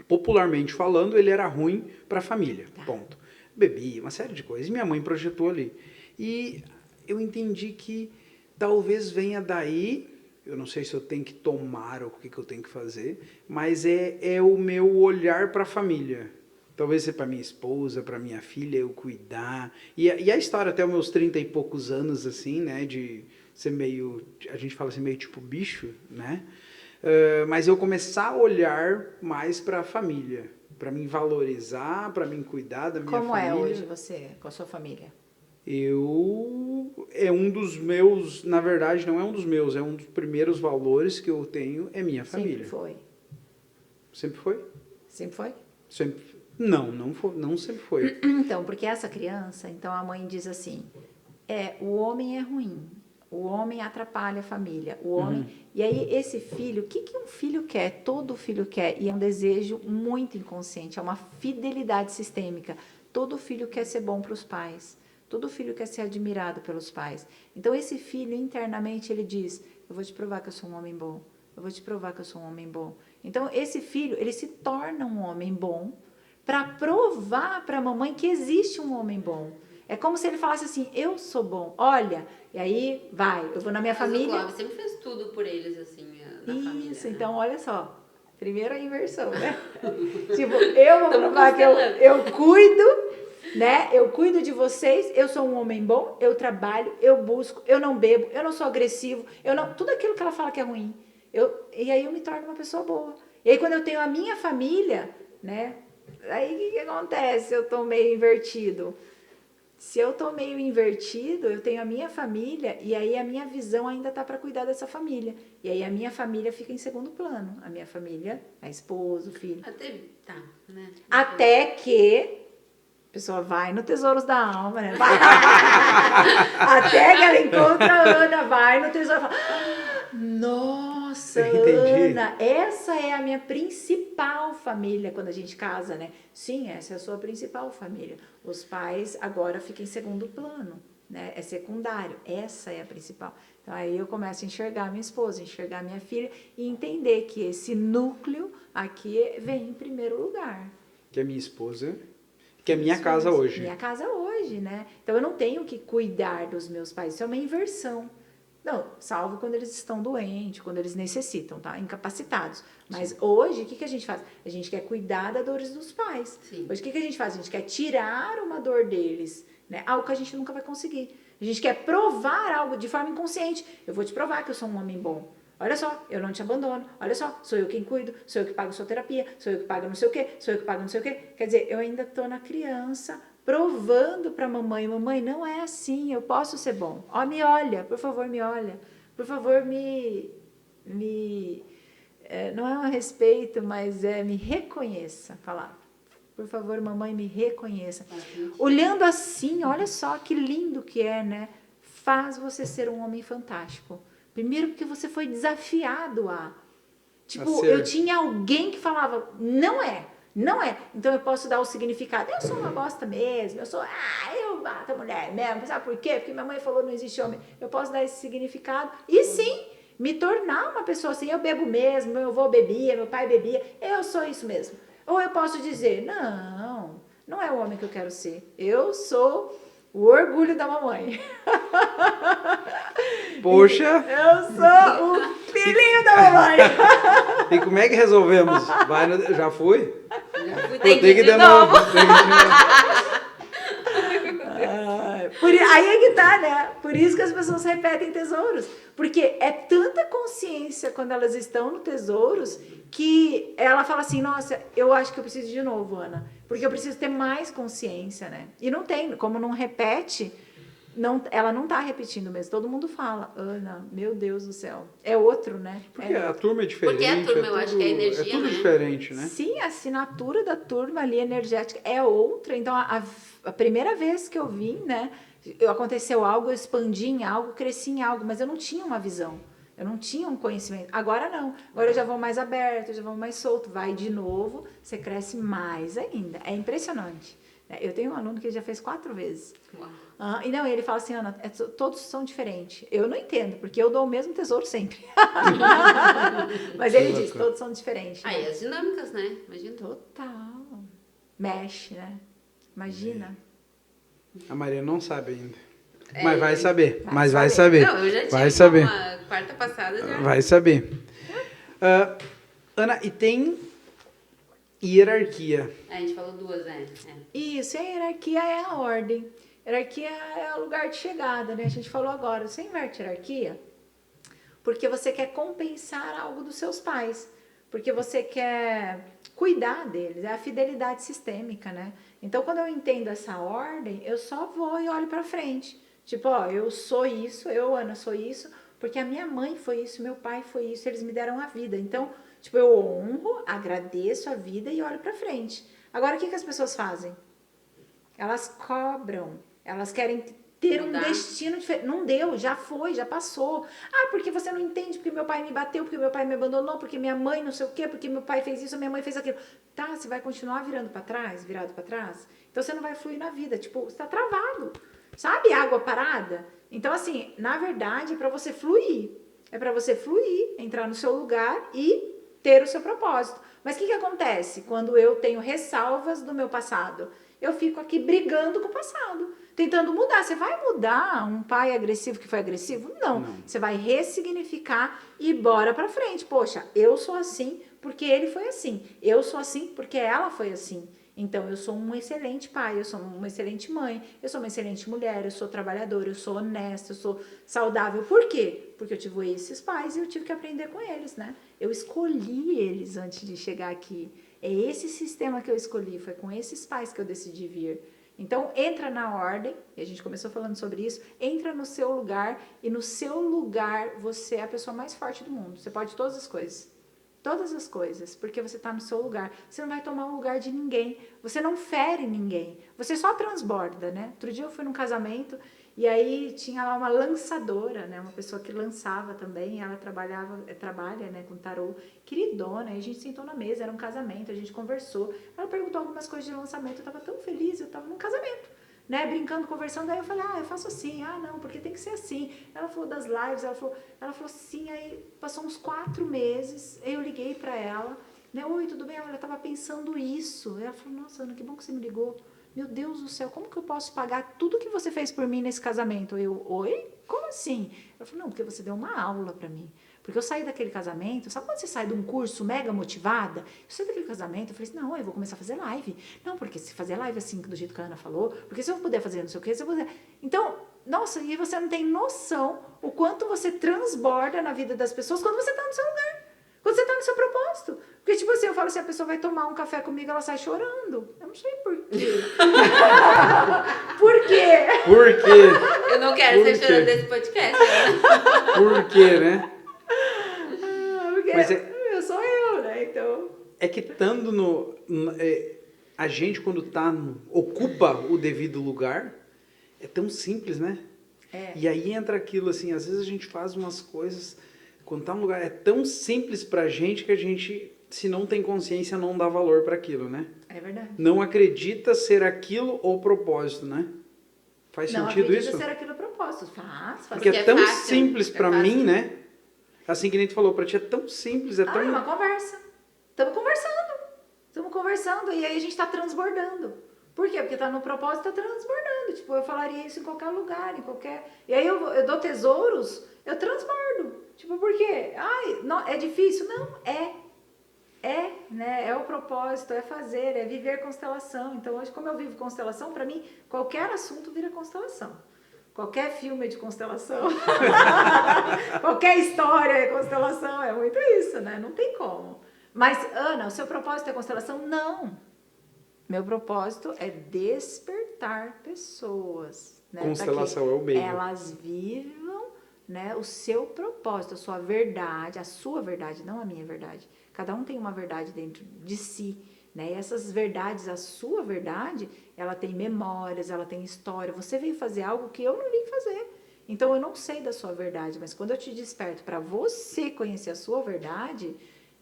popularmente falando, ele era ruim para a família, ponto. Bebia, uma série de coisas, e minha mãe projetou ali. E eu entendi que talvez venha daí, eu não sei se eu tenho que tomar ou o que eu tenho que fazer, mas é o meu olhar para a família. Talvez seja para minha esposa, para minha filha, eu cuidar. E a história até os meus 30 e poucos anos, assim, né, de ser meio, a gente fala assim, meio tipo bicho, né? Mas eu começar a olhar mais para a família, para mim valorizar, para mim cuidar da minha Como família. é hoje você com a sua família? É um dos meus, na verdade não é um dos meus, é um dos primeiros valores que eu tenho, é minha família. Sempre foi. Sempre foi? Sempre foi? Sempre. Não foi, não sempre foi. Então, porque essa criança, então a mãe diz assim, o homem é ruim, o homem atrapalha a família, o homem... E aí esse filho, o que um filho quer? Todo filho quer, e é um desejo muito inconsciente, é uma fidelidade sistêmica. Todo filho quer ser bom para os pais, todo filho quer ser admirado pelos pais. Então esse filho, internamente, ele diz, eu vou te provar que eu sou um homem bom, eu vou te provar que eu sou um homem bom. Então esse filho, ele se torna um homem bom, para provar para a mamãe que existe um homem bom. É como se ele falasse assim, eu sou bom, olha, e aí vai, eu vou na minha família... O Clóvis sempre fez tudo por eles, assim, na família. Isso, então olha só, primeiro a inversão, né? Tipo, eu vou provar que eu cuido, né? Eu cuido de vocês, eu sou um homem bom, eu trabalho, eu busco, eu não bebo, eu não sou agressivo, tudo aquilo que ela fala que é ruim. E aí eu me torno uma pessoa boa. E aí quando eu tenho a minha família, né? Aí o que acontece? Eu tô meio invertido. Se eu tô meio invertido, eu tenho a minha família e aí a minha visão ainda tá para cuidar dessa família. E aí a minha família fica em segundo plano. A minha família, a esposa, o filho. Até que a pessoa vai no Tesouros da Alma, né? Até que ela encontra a Ana, vai no Tesouro e fala, nossa, Ana, essa é a minha principal família quando a gente casa, né? Sim, essa é a sua principal família. Os pais agora ficam em segundo plano, né? É secundário. Essa é a principal. Então aí eu começo a enxergar minha esposa, enxergar minha filha e entender que esse núcleo aqui vem em primeiro lugar. Que é minha esposa, que é minha casa hoje. Minha casa hoje, né? Então eu não tenho que cuidar dos meus pais. Isso é uma inversão. Não, salvo quando eles estão doentes, quando eles necessitam, tá? Incapacitados. Mas sim, hoje, o que a gente faz? A gente quer cuidar das dores dos pais. Sim. Hoje, o que a gente faz? A gente quer tirar uma dor deles, né? Algo que a gente nunca vai conseguir. A gente quer provar algo de forma inconsciente. Eu vou te provar que eu sou um homem bom. Olha só, eu não te abandono. Olha só, sou eu quem cuido, sou eu que pago sua terapia, sou eu que pago não sei o quê, sou eu que pago não sei o quê. Quer dizer, eu ainda tô na criança, provando para mamãe, não é assim, eu posso ser bom. Ó, me olha, por favor, me olha. Por favor, não é um respeito, mas me reconheça, falar. Por favor, mamãe, me reconheça. Olhando assim, olha só que lindo que é, né? Faz você ser um homem fantástico. Primeiro porque você foi desafiado a... Tipo, eu tinha alguém que falava, não é. Não é. Então eu posso dar o significado. Eu sou uma bosta mesmo. Eu bato a mulher mesmo. Sabe por quê? Porque minha mãe falou não existe homem. Eu posso dar esse significado. E sim, me tornar uma pessoa assim. Eu bebo mesmo, meu avô bebia, meu pai bebia. Eu sou isso mesmo. Ou eu posso dizer, não é o homem que eu quero ser. Eu sou o orgulho da mamãe. Poxa! Eu sou o filhinho da mamãe. E como é que resolvemos? Já fui? Já fui, tem que ir de novo. Aí é que tá, né? Por isso que as pessoas repetem tesouros. Porque é tanta consciência quando elas estão no tesouros que ela fala assim, nossa, eu acho que eu preciso de novo, Ana. Porque eu preciso ter mais consciência, né? E não tem, como não repete... ela não tá repetindo mesmo. Todo mundo fala, Ana, meu Deus do céu. É outro, né? Porque a turma é diferente. Porque a turma, eu acho que é energia, é tudo né? diferente, né? Sim, a assinatura da turma ali, energética, é outra. Então, a primeira vez que eu vim, né? Aconteceu algo, eu expandi em algo, cresci em algo, mas eu não tinha uma visão. Eu não tinha um conhecimento. Agora não. Agora eu já vou mais aberto, eu já vou mais solto. Vai de novo, você cresce mais ainda. É impressionante. Eu tenho um aluno que já fez 4 vezes. Uau. E não, ele fala assim, Ana, todos são diferentes. Eu não entendo, porque eu dou o mesmo tesouro sempre. Mas ele diz, todos são diferentes. Né? Aí as dinâmicas, né? Imagina. Total. Mexe, né? Imagina. A Maria não sabe ainda. É, Mas vai saber. vai Vai saber. saber. Não, eu já tive Vai saber. uma quarta passada já. Vai saber. Ana, e tem hierarquia. A gente falou 2, né? Isso, e a hierarquia é a ordem. Hierarquia é o lugar de chegada, né? A gente falou agora, você inverte hierarquia porque você quer compensar algo dos seus pais, porque você quer cuidar deles, é a fidelidade sistêmica, né? Então, quando eu entendo essa ordem, eu só vou e olho pra frente. Tipo, ó, eu sou isso, eu, Ana, sou isso, porque a minha mãe foi isso, meu pai foi isso, eles me deram a vida. Então, tipo, eu honro, agradeço a vida e olho pra frente. Agora, o que as pessoas fazem? Elas cobram, elas querem ter um destino diferente. Não deu, já foi, já passou. Porque você não entende, porque meu pai me bateu, porque meu pai me abandonou, porque minha mãe não sei o quê, porque meu pai fez isso, minha mãe fez aquilo. Tá, você vai continuar virado pra trás? Então você não vai fluir na vida, tipo, você tá travado. Sabe água parada? Então, assim, na verdade, é pra você fluir. É pra você fluir, entrar no seu lugar e ter o seu propósito. Mas o que acontece quando eu tenho ressalvas do meu passado? Eu fico aqui brigando com o passado, tentando mudar. Você vai mudar um pai agressivo que foi agressivo? Não. Você vai ressignificar e bora pra frente. Poxa, eu sou assim porque ele foi assim. Eu sou assim porque ela foi assim. Então, eu sou um excelente pai, eu sou uma excelente mãe, eu sou uma excelente mulher, eu sou trabalhadora, eu sou honesta, eu sou saudável. Por quê? Porque eu tive esses pais e eu tive que aprender com eles, né? Eu escolhi eles antes de chegar aqui. É esse sistema que eu escolhi, foi com esses pais que eu decidi vir. Então, entra na ordem, e a gente começou falando sobre isso, entra no seu lugar, e no seu lugar você é a pessoa mais forte do mundo. Você pode todas as coisas. Todas as coisas, porque você está no seu lugar. Você não vai tomar o lugar de ninguém. Você não fere ninguém. Você só transborda, né? Outro dia eu fui num casamento e aí tinha lá uma lançadora, né? Uma pessoa que lançava também. Ela trabalha, né, com tarô. Queridona. E a gente sentou na mesa, era um casamento, a gente conversou. Ela perguntou algumas coisas de lançamento. Eu estava tão feliz, eu estava num casamento. Né, brincando, conversando, aí eu falei, eu faço assim, não, porque tem que ser assim. Ela falou das lives, ela falou assim, aí passou uns 4 meses, eu liguei pra ela, né, oi, tudo bem? Ela tava pensando isso. Ela falou, nossa, Ana, que bom que você me ligou. Meu Deus do céu, como que eu posso pagar tudo que você fez por mim nesse casamento? Eu, oi? Como assim? Ela falou, não, porque você deu uma aula pra mim. Porque eu saí daquele casamento, sabe quando você sai de um curso mega motivada? Eu saí daquele casamento, eu falei assim, não, eu vou começar a fazer live. Não, porque se fazer live assim, do jeito que a Ana falou, porque se eu puder fazer não sei o que, se eu puder... Então, nossa, e você não tem noção o quanto você transborda na vida das pessoas quando você tá no seu lugar. Quando você tá no seu propósito. Porque, tipo assim, eu falo assim, a pessoa vai tomar um café comigo, ela sai chorando. Eu não sei por quê. Por quê? Por quê? Eu não quero ser chorando desse podcast. Né? Por quê, né? Porque Mas eu sou eu, né? Então... É que estando a gente, quando ocupa o devido lugar, é tão simples, né? E aí entra aquilo assim, às vezes a gente faz umas coisas, quando tá num lugar, é tão simples pra gente que a gente, se não tem consciência, não dá valor para aquilo, né? É verdade. Não acredita ser aquilo ou propósito, né? Faz sentido isso? Não acredita ser aquilo propósito. Faz. Porque é tão fácil, simples pra mim, né? Assim que nem tu falou, pra ti é tão simples, é tão... É uma conversa. Estamos conversando e aí a gente está transbordando. Por quê? Porque tá no propósito, tá transbordando. Tipo, eu falaria isso em qualquer lugar, em qualquer... E aí eu dou tesouros, eu transbordo. Tipo, por quê? Não, é difícil? Não, né? É o propósito, é fazer, é viver constelação. Então, hoje, como eu vivo constelação, pra mim, qualquer assunto vira constelação. Qualquer filme é de constelação. Qualquer história é constelação. É muito isso, né? Não tem como. Mas, Ana, o seu propósito é constelação? Não. Meu propósito é despertar pessoas. Né, constelação é o meio. Elas vivam, né, o seu propósito, a sua verdade, não a minha verdade. Cada um tem uma verdade dentro de si. Né? E essas verdades, a sua verdade, ela tem memórias, ela tem história. Você veio fazer algo que eu não vim fazer. Então, eu não sei da sua verdade, mas quando eu te desperto para você conhecer a sua verdade,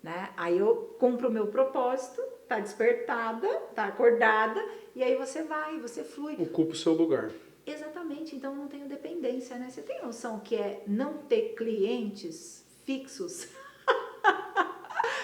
né? Aí eu cumpro o meu propósito, tá despertada, tá acordada, e aí você vai, você flui. Ocupa o seu lugar. Exatamente, então não tenho dependência, né? Você tem noção que é não ter clientes fixos?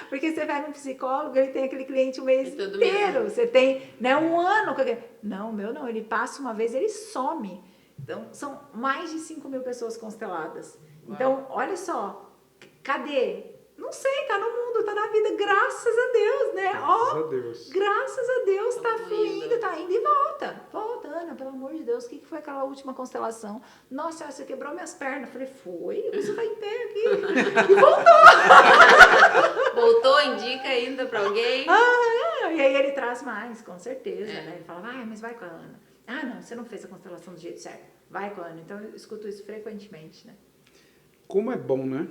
Porque você vai num psicólogo, ele tem aquele cliente o mês inteiro. Você tem, né, um ano. Não, o meu não. Ele passa uma vez, ele some. Então, são mais de 5.000 pessoas consteladas. Uau. Então, olha só. Cadê? Não sei, tá no mundo, tá na vida. Graças a Deus, né? Graças a Deus. Graças a Deus, tá fluindo, tá indo e volta. Volta, Ana, pelo amor de Deus. O que foi aquela última constelação? Nossa, você quebrou minhas pernas. Eu falei, foi? Você tá em pé aqui. E voltou. Voltou, indica ainda pra alguém. E aí ele traz mais, com certeza, né? Ele fala, mas vai com a Ana. Ah, não, você não fez a constelação do jeito certo. Vai com a Ana. Então, eu escuto isso frequentemente, né? Como é bom, né?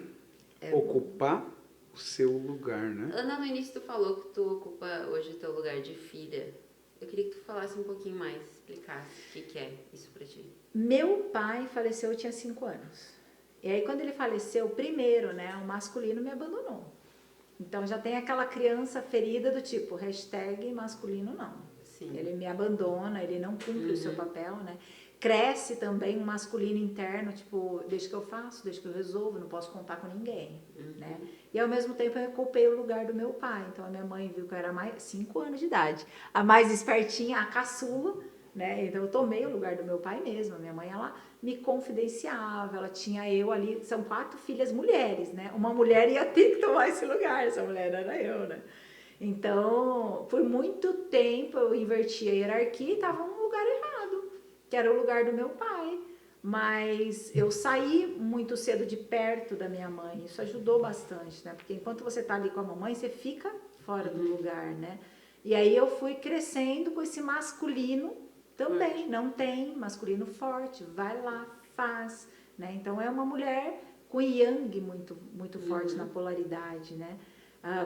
Ocupar o seu lugar, né? Ana, no início tu falou que tu ocupa hoje o teu lugar de filha. Eu queria que tu falasse um pouquinho mais, explicasse o que é isso pra ti. Meu pai faleceu, eu tinha 5 anos. E aí, quando ele faleceu, primeiro, né, o masculino me abandonou. Então, já tem aquela criança ferida do tipo, hashtag masculino não. Sim. Ele me abandona, ele não cumpre o seu papel, né? Cresce também um masculino interno, tipo, deixa que eu faço, deixa que eu resolvo, não posso contar com ninguém, né? E ao mesmo tempo eu ocupei o lugar do meu pai. Então a minha mãe viu que eu era mais 5 anos de idade, a mais espertinha, a caçula, né? Então eu tomei o lugar do meu pai mesmo. A minha mãe, ela me confidenciava, ela tinha eu ali, são 4 filhas mulheres, né? Uma mulher ia ter que tomar esse lugar, essa mulher era eu, né? Então, por muito tempo eu inverti a hierarquia e estava num lugar errado, que era o lugar do meu pai. Mas eu saí muito cedo de perto da minha mãe, isso ajudou bastante, né? Porque enquanto você tá ali com a mamãe, você fica fora do lugar, né? E aí eu fui crescendo com esse masculino também, não tem masculino forte, vai lá, faz, né? Então é uma mulher com yang muito forte na polaridade, né?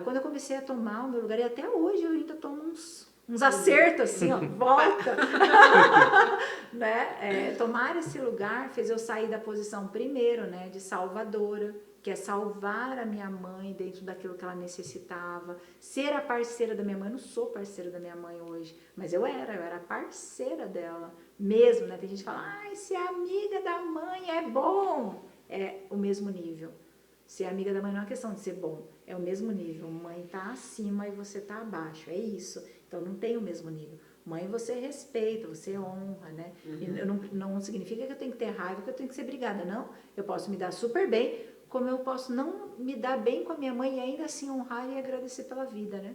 Quando eu comecei a tomar o meu lugar, e até hoje eu ainda tomo uns acertos assim, ó, volta, né? Tomar esse lugar fez eu sair da posição primeiro, né, de salvadora, que é salvar a minha mãe dentro daquilo que ela necessitava, ser a parceira da minha mãe. Eu não sou parceira da minha mãe hoje, mas eu era parceira dela mesmo, né? Tem gente que fala, ser amiga da mãe é bom, é o mesmo nível. Ser amiga da mãe não é uma questão de ser bom, é o mesmo nível. Mãe tá acima e você tá abaixo, é isso. Então não tem o mesmo nível. Mãe você respeita, você honra, né? E não significa que eu tenho que ter raiva, que eu tenho que ser brigada, não. Eu posso me dar super bem, como eu posso não me dar bem com a minha mãe e ainda assim honrar e agradecer pela vida, né?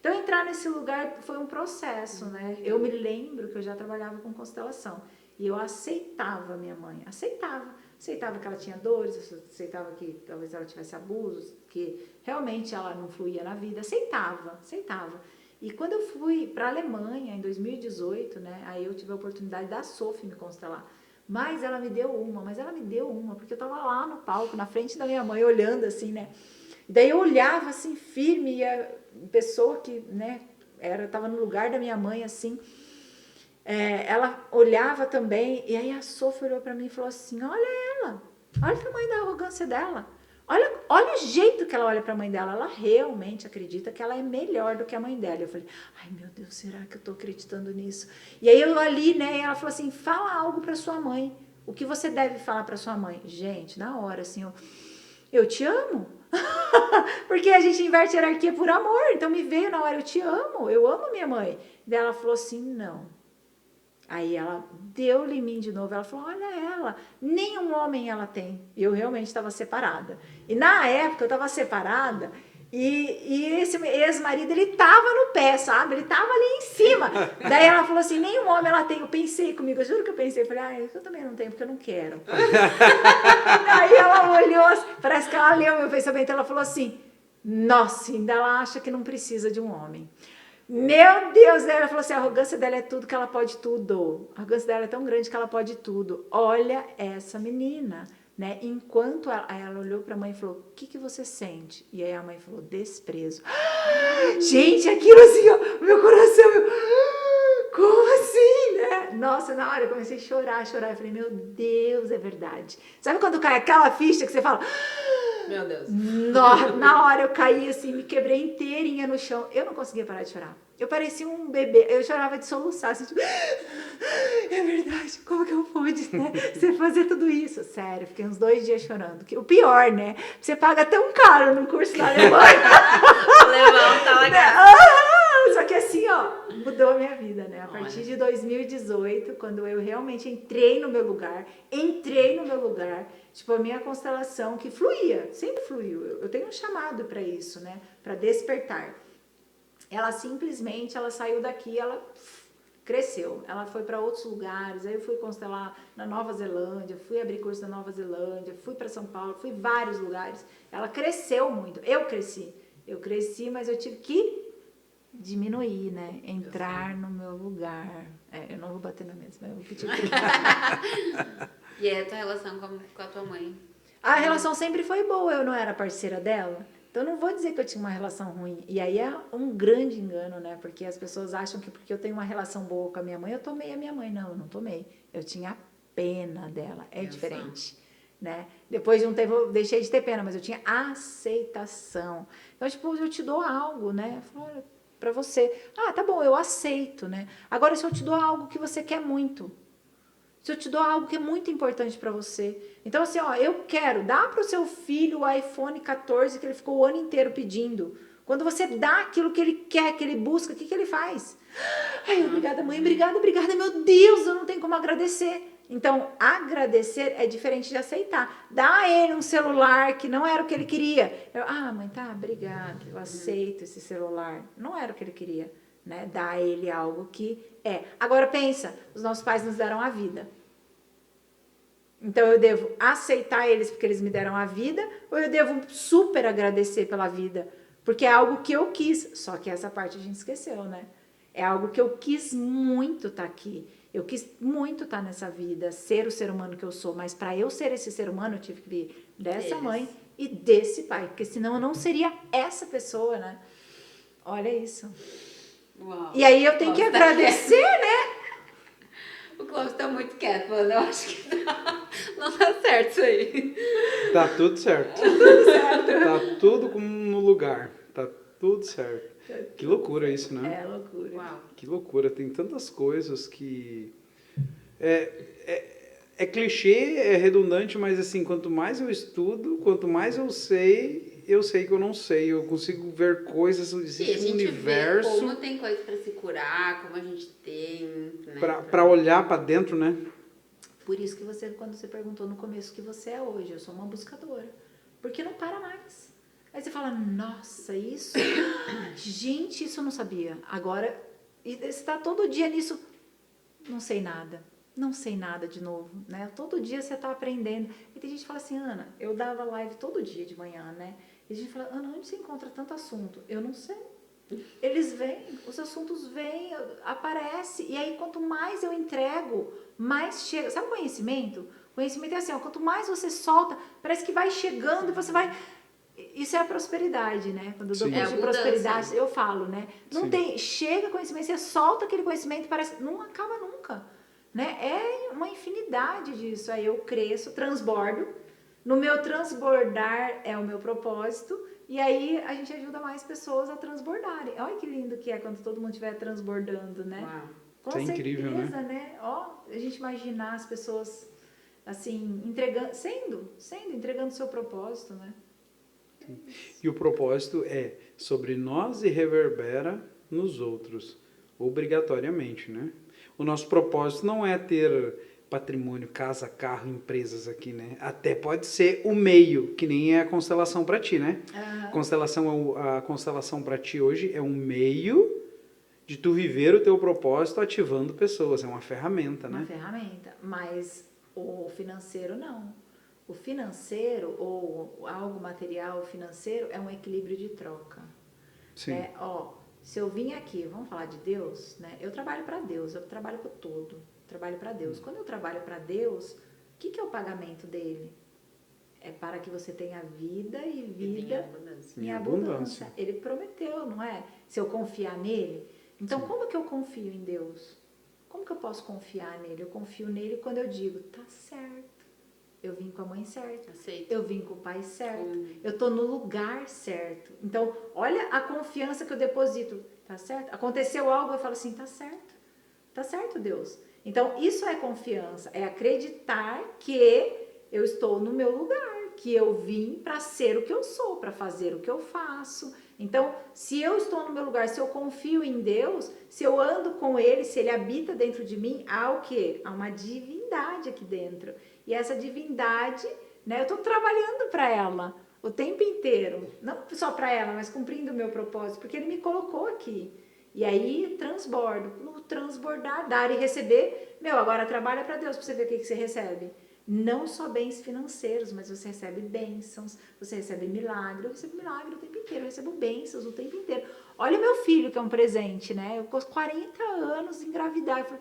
Então entrar nesse lugar foi um processo, né? Eu me lembro que eu já trabalhava com constelação e eu aceitava a minha mãe, aceitava que ela tinha dores, aceitava que talvez ela tivesse abusos, que realmente ela não fluía na vida, aceitava. E quando eu fui para a Alemanha, em 2018, né, aí eu tive a oportunidade da Sophie me constelar. Mas ela me deu uma, porque eu estava lá no palco, na frente da minha mãe, olhando assim, né. E daí eu olhava assim, firme, e a pessoa que, né, estava no lugar da minha mãe, assim, ela olhava também, e aí a Sophie olhou para mim e falou assim, olha o tamanho da arrogância dela. Olha o jeito que ela olha para a mãe dela. Ela realmente acredita que ela é melhor do que a mãe dela. Eu falei, ai meu Deus, será que eu estou acreditando nisso? E aí eu ali, né, ela falou assim, fala algo para sua mãe. O que você deve falar para sua mãe? Gente, na hora, assim, eu te amo. Porque a gente inverte a hierarquia por amor. Então me veio na hora, eu amo minha mãe. Daí ela falou assim, não. Aí ela deu-lhe em mim de novo, ela falou, olha ela, nenhum homem ela tem. E eu realmente estava separada. E na época eu estava separada e esse ex-marido, ele estava no pé, sabe? Ele estava ali em cima. Daí ela falou assim, nenhum homem ela tem. Eu pensei comigo, eu juro que eu pensei, falei, eu também não tenho, porque eu não quero. Aí ela olhou, parece que ela leu meu pensamento, ela falou assim, nossa, ainda ela acha que não precisa de um homem. Meu Deus, ela falou assim, a arrogância dela é tudo, que ela pode tudo. A arrogância dela é tão grande que ela pode tudo. Olha essa menina, né? Enquanto ela olhou para a mãe e falou, o que você sente? E aí a mãe falou, desprezo. Gente, aquilo assim, ó, meu coração, como assim, né? Nossa, na hora eu comecei a chorar. Eu falei, meu Deus, é verdade. Sabe quando cai aquela ficha que você fala... Meu Deus. Na hora eu caí assim, me quebrei inteirinha no chão. Eu não conseguia parar de chorar. Eu parecia um bebê, eu chorava de soluçar, assim, tipo, é verdade, como que eu pude, né? Você fazer tudo isso? Sério, fiquei uns 2 dias chorando. O pior, né? Você paga tão caro no curso na Alemanha. Levar um talagaço. Só que assim, ó, mudou a minha vida, né? A partir de 2018, quando eu realmente entrei no meu lugar, tipo, a minha constelação que fluía, sempre fluiu. Eu tenho um chamado para isso, né? Para despertar. Ela simplesmente, ela saiu daqui, ela cresceu. Ela foi para outros lugares. Aí eu fui constelar na Nova Zelândia, fui abrir curso na Nova Zelândia, fui para São Paulo, fui vários lugares. Ela cresceu muito. Eu cresci, mas eu tive que diminuir, né? Entrar no meu lugar. Eu não vou bater na mesa, mas eu vou pedir E aí a tua relação com a tua mãe? A relação sempre foi boa, eu não era parceira dela. Então, não vou dizer que eu tinha uma relação ruim. E aí é um grande engano, né? Porque as pessoas acham que porque eu tenho uma relação boa com a minha mãe, eu tomei a minha mãe. Não, eu não tomei. Eu tinha pena dela. É diferente, né? Depois de um tempo, eu deixei de ter pena, mas eu tinha aceitação. Então, tipo, eu te dou algo, né? Eu falo, olha, pra você. Ah, tá bom, eu aceito, né? Agora, se eu te dou algo que você quer muito, se eu te dou algo que é muito importante para você. Então, assim, ó, eu quero, dá para o seu filho o iPhone 14 que ele ficou o ano inteiro pedindo. Quando você dá aquilo que ele quer, que ele busca, o que ele faz? Ai, obrigada, mãe, obrigada, meu Deus, eu não tenho como agradecer. Então, agradecer é diferente de aceitar. Dá a ele um celular que não era o que ele queria. Mãe, tá, obrigada, eu aceito esse celular. Não era o que ele queria, né? Dá a ele algo que é. Agora pensa, os nossos pais nos deram a vida. Então eu devo aceitar eles porque eles me deram a vida, ou eu devo super agradecer pela vida? Porque é algo que eu quis, só que essa parte a gente esqueceu, né? É algo que eu quis muito estar aqui. Eu quis muito estar nessa vida, ser o ser humano que eu sou, mas para eu ser esse ser humano, eu tive que vir dessa mãe e desse pai, porque senão eu não seria essa pessoa, né? Olha isso. Uau. E aí eu tenho que agradecer, né? O Clóvis tá muito quieto, mano. Eu acho que não tá certo isso aí. Tá tudo certo. Tá tudo no lugar. Tá tudo certo. Que loucura isso, né? É loucura. Uau. Que loucura. Tem tantas coisas que... É clichê, é redundante, mas assim, quanto mais eu estudo, quanto mais eu sei que eu não sei. Eu consigo ver coisas, existe um universo... Vê como tem coisa pra se curar, como a gente tem... Né, pra olhar pra dentro, né? Por isso que você, quando você perguntou no começo o que você é hoje, eu sou uma buscadora. Porque não para mais. Aí você fala, nossa, isso... Gente, isso eu não sabia. Agora, e você está todo dia nisso... Não sei nada de novo, né? Todo dia você está aprendendo. E tem gente que fala assim, Ana, eu dava live todo dia de manhã, né? E a gente fala, Ana, onde você encontra tanto assunto? Eu não sei. Eles vêm, os assuntos vêm, aparecem. E aí, quanto mais eu entrego, mais chega. Sabe o conhecimento? Conhecimento é assim, ó, quanto mais você solta, parece que vai chegando e você vai... Isso é a prosperidade, né? Quando eu dou curso de prosperidade, eu falo, né? Não tem... Chega conhecimento, você solta aquele conhecimento, parece... Não acaba nunca. Né? É uma infinidade disso. Aí eu cresço, transbordo. No meu transbordar é o meu propósito. E aí a gente ajuda mais pessoas a transbordarem. Olha que lindo que é quando todo mundo estiver transbordando, né? Uau. Com Isso é certeza, incrível, né? Ó, a gente imaginar as pessoas assim, entregando, entregando o seu propósito, né? E o propósito é sobre nós e reverbera nos outros, obrigatoriamente, né? O nosso propósito não é ter patrimônio, casa, carro, empresas aqui, né? Até pode ser o meio, que nem é a constelação para ti, né? A constelação para ti hoje é um meio de tu viver o teu propósito ativando pessoas, é uma ferramenta, né? Uma ferramenta, mas o financeiro não. O financeiro ou algo material financeiro é um equilíbrio de troca. Sim. Né? Ó, se eu vim aqui, vamos falar de Deus, né? Eu trabalho para Deus, eu trabalho para o todo, trabalho para Deus. Quando eu trabalho para Deus, o que é o pagamento dele? É para que você tenha vida e vida em abundância. Ele prometeu, não é? Se eu confiar nele. Então, como que eu confio em Deus? Como que eu posso confiar nele? Eu confio nele quando eu digo, tá certo. Eu vim com a mãe certa. Aceito. Eu vim com o pai certo. Eu tô no lugar certo. Então, olha a confiança que eu deposito. Tá certo? Aconteceu algo, eu falo assim, tá certo. Tá certo, Deus. Então, isso é confiança. É acreditar que eu estou no meu lugar. Que eu vim para ser o que eu sou, para fazer o que eu faço. Então, se eu estou no meu lugar, se eu confio em Deus, se eu ando com Ele, se Ele habita dentro de mim, há o quê? Há uma divindade aqui dentro. E essa divindade, né, eu estou trabalhando para ela o tempo inteiro. Não só para ela, mas cumprindo o meu propósito, porque Ele me colocou aqui. E aí, transbordo. No transbordar, dar e receber. Agora trabalha para Deus, para você ver o que você recebe. Não só bens financeiros, mas você recebe bênçãos, você recebe milagre. Eu recebo milagre o tempo inteiro, eu recebo bênçãos o tempo inteiro. Olha o meu filho, que é um presente, né? Eu com 40 anos engravidar. Eu falo,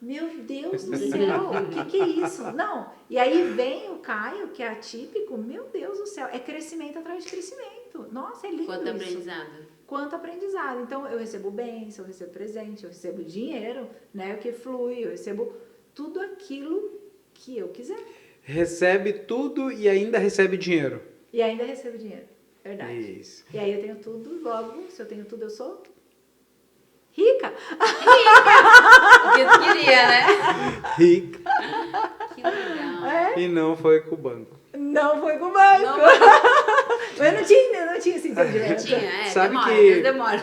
meu Deus do céu, o que é isso? Não. E aí vem o Caio, que é atípico, meu Deus do céu, é crescimento atrás de crescimento. Nossa, é lindo Quanto isso. aprendizado. Quanto aprendizado. Então, eu recebo bênção, eu recebo presente, eu recebo dinheiro, né? O que flui, eu recebo tudo aquilo que eu quiser. Recebe tudo e ainda recebe dinheiro. E ainda recebo dinheiro. Verdade. Isso. E aí eu tenho tudo, logo, se eu tenho tudo, eu sou rica. O que tu queria, né? Rica. Que legal. É? E não foi com o banco. Não foi com o banco. Não, Mas eu não tinha esse entendimento. tinha, Sabe demora, que- às vezes demora.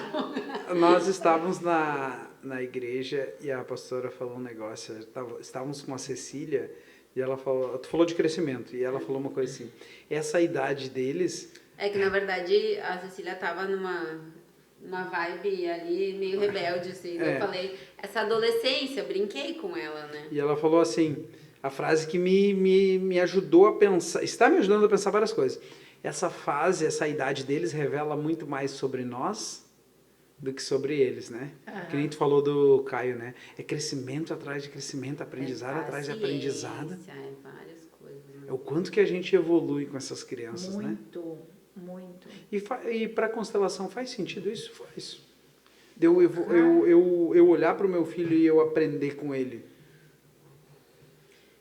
Nós estávamos na igreja e a pastora falou um negócio. Estávamos com a Cecília e ela falou, tu falou de crescimento, e ela falou uma coisa assim, essa idade deles, É que, na verdade, a Cecília tava numa vibe ali meio rebelde, assim. É. Eu falei, essa adolescência, eu brinquei com ela, né? e ela falou assim, a frase que me ajudou a pensar, está me ajudando a pensar várias coisas. Essa fase, essa idade deles revela muito mais sobre nós do que sobre eles, né? Que nem tu falou do Caio, né? É crescimento atrás de crescimento, aprendizado atrás de aprendizado. É várias coisas. Né? É o quanto que a gente evolui com essas crianças, né? Muito, muito. E para a constelação faz sentido isso? Faz. Eu olhar para o meu filho e eu aprender com ele.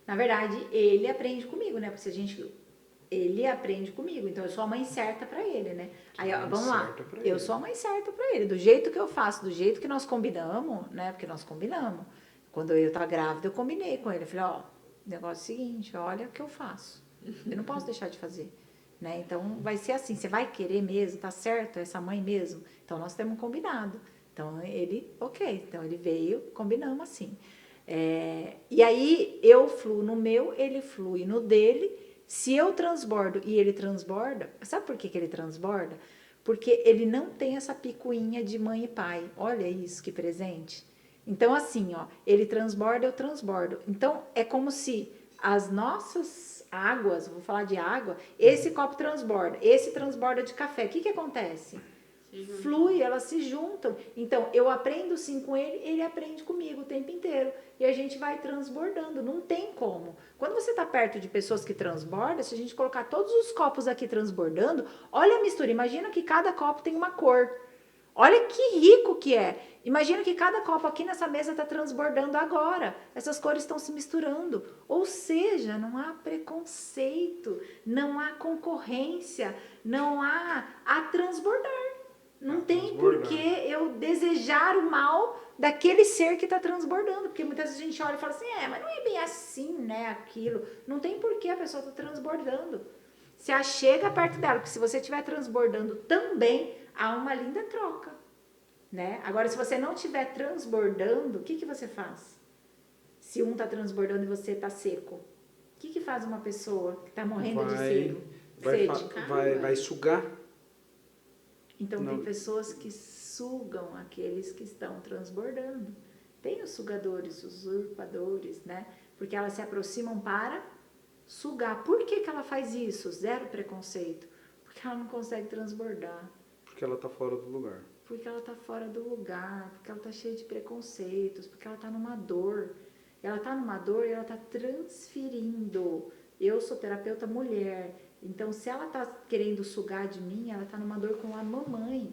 Na verdade, ele aprende comigo, né? Porque ele aprende comigo, então eu sou a mãe certa pra ele, né? Aí, ó, vamos lá, certa pra eu ele. sou a mãe certa pra ele, do jeito que eu faço, do jeito que nós combinamos, né? Porque nós combinamos. Quando eu tava grávida, eu combinei com ele, eu falei, ó, o negócio é o seguinte, olha o que eu faço, eu não posso deixar de fazer, né? Então, vai ser assim, você vai querer mesmo, tá certo, essa mãe mesmo? Então, nós temos combinado. Então, ele, ok, então ele veio, combinamos assim. E aí, eu fluo no meu, ele flui no dele. Se eu transbordo e ele transborda, sabe por que ele transborda? Porque ele não tem essa picuinha de mãe e pai. Olha isso, que presente. Então, assim, ó, ele transborda, eu transbordo. Então, é como se as nossas águas, vou falar de água, esse copo transborda, esse transborda de café. O que acontece? Flui, elas se juntam. Então, eu aprendo sim com ele, ele aprende comigo o tempo inteiro. E a gente vai transbordando, não tem como. Quando você está perto de pessoas que transbordam, se a gente colocar todos os copos aqui transbordando, olha a mistura, imagina que cada copo tem uma cor. Olha que rico que é. Imagina que cada copo aqui nessa mesa está transbordando agora. Essas cores estão se misturando. Ou seja, não há preconceito, não há concorrência, não há a transbordar. Não tem por que eu desejar o mal daquele ser que está transbordando. Porque muitas vezes a gente olha e fala assim, mas não é bem assim, né, aquilo. Não tem por que a pessoa está transbordando. Se achega perto dela, porque se você estiver transbordando também, há uma linda troca, né? Agora, se você não estiver transbordando, o que você faz? Se um está transbordando e você está seco, o que faz uma pessoa que está morrendo de sede? Vai sugar. Então, Não. tem pessoas que sugam aqueles que estão transbordando. Tem os sugadores, os usurpadores, né? Porque elas se aproximam para sugar. Por que ela faz isso? Zero preconceito. Porque ela não consegue transbordar. Porque ela está fora do lugar. Porque ela está fora do lugar. Porque ela está cheia de preconceitos. Porque ela está numa dor. Ela está numa dor e ela está transferindo. Eu sou terapeuta mulher. Então, se ela está querendo sugar de mim, ela está numa dor com a mamãe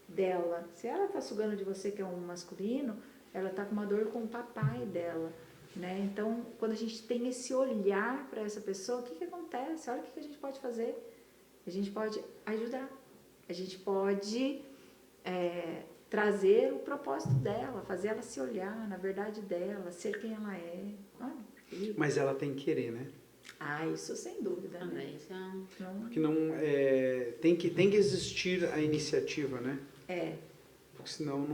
dela. Se ela está sugando de você, que é um masculino, ela está com uma dor com o papai dela. né? Então, quando a gente tem esse olhar para essa pessoa, o que acontece? Olha o que a gente pode fazer. A gente pode ajudar. A gente pode trazer o propósito dela, fazer ela se olhar na verdade dela, ser quem ela é. Olha, Mas ela tem que querer, né? isso sem dúvida. Né? Porque não, tem que existir a iniciativa, né? Porque senão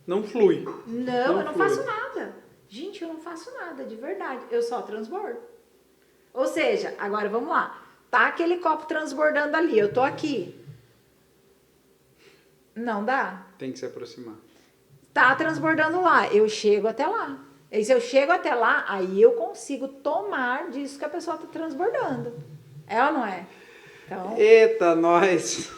não flui. Não, eu não faço nada. Gente, eu não faço nada, de verdade. Eu só transbordo. Ou seja, agora vamos lá. Tá aquele copo transbordando ali, eu tô aqui. Não dá? Tem que se aproximar. Tá transbordando lá, eu chego até lá. E se eu chego até lá, aí eu consigo tomar disso que a pessoa tá transbordando. É ou não é? Então... Eita, nós!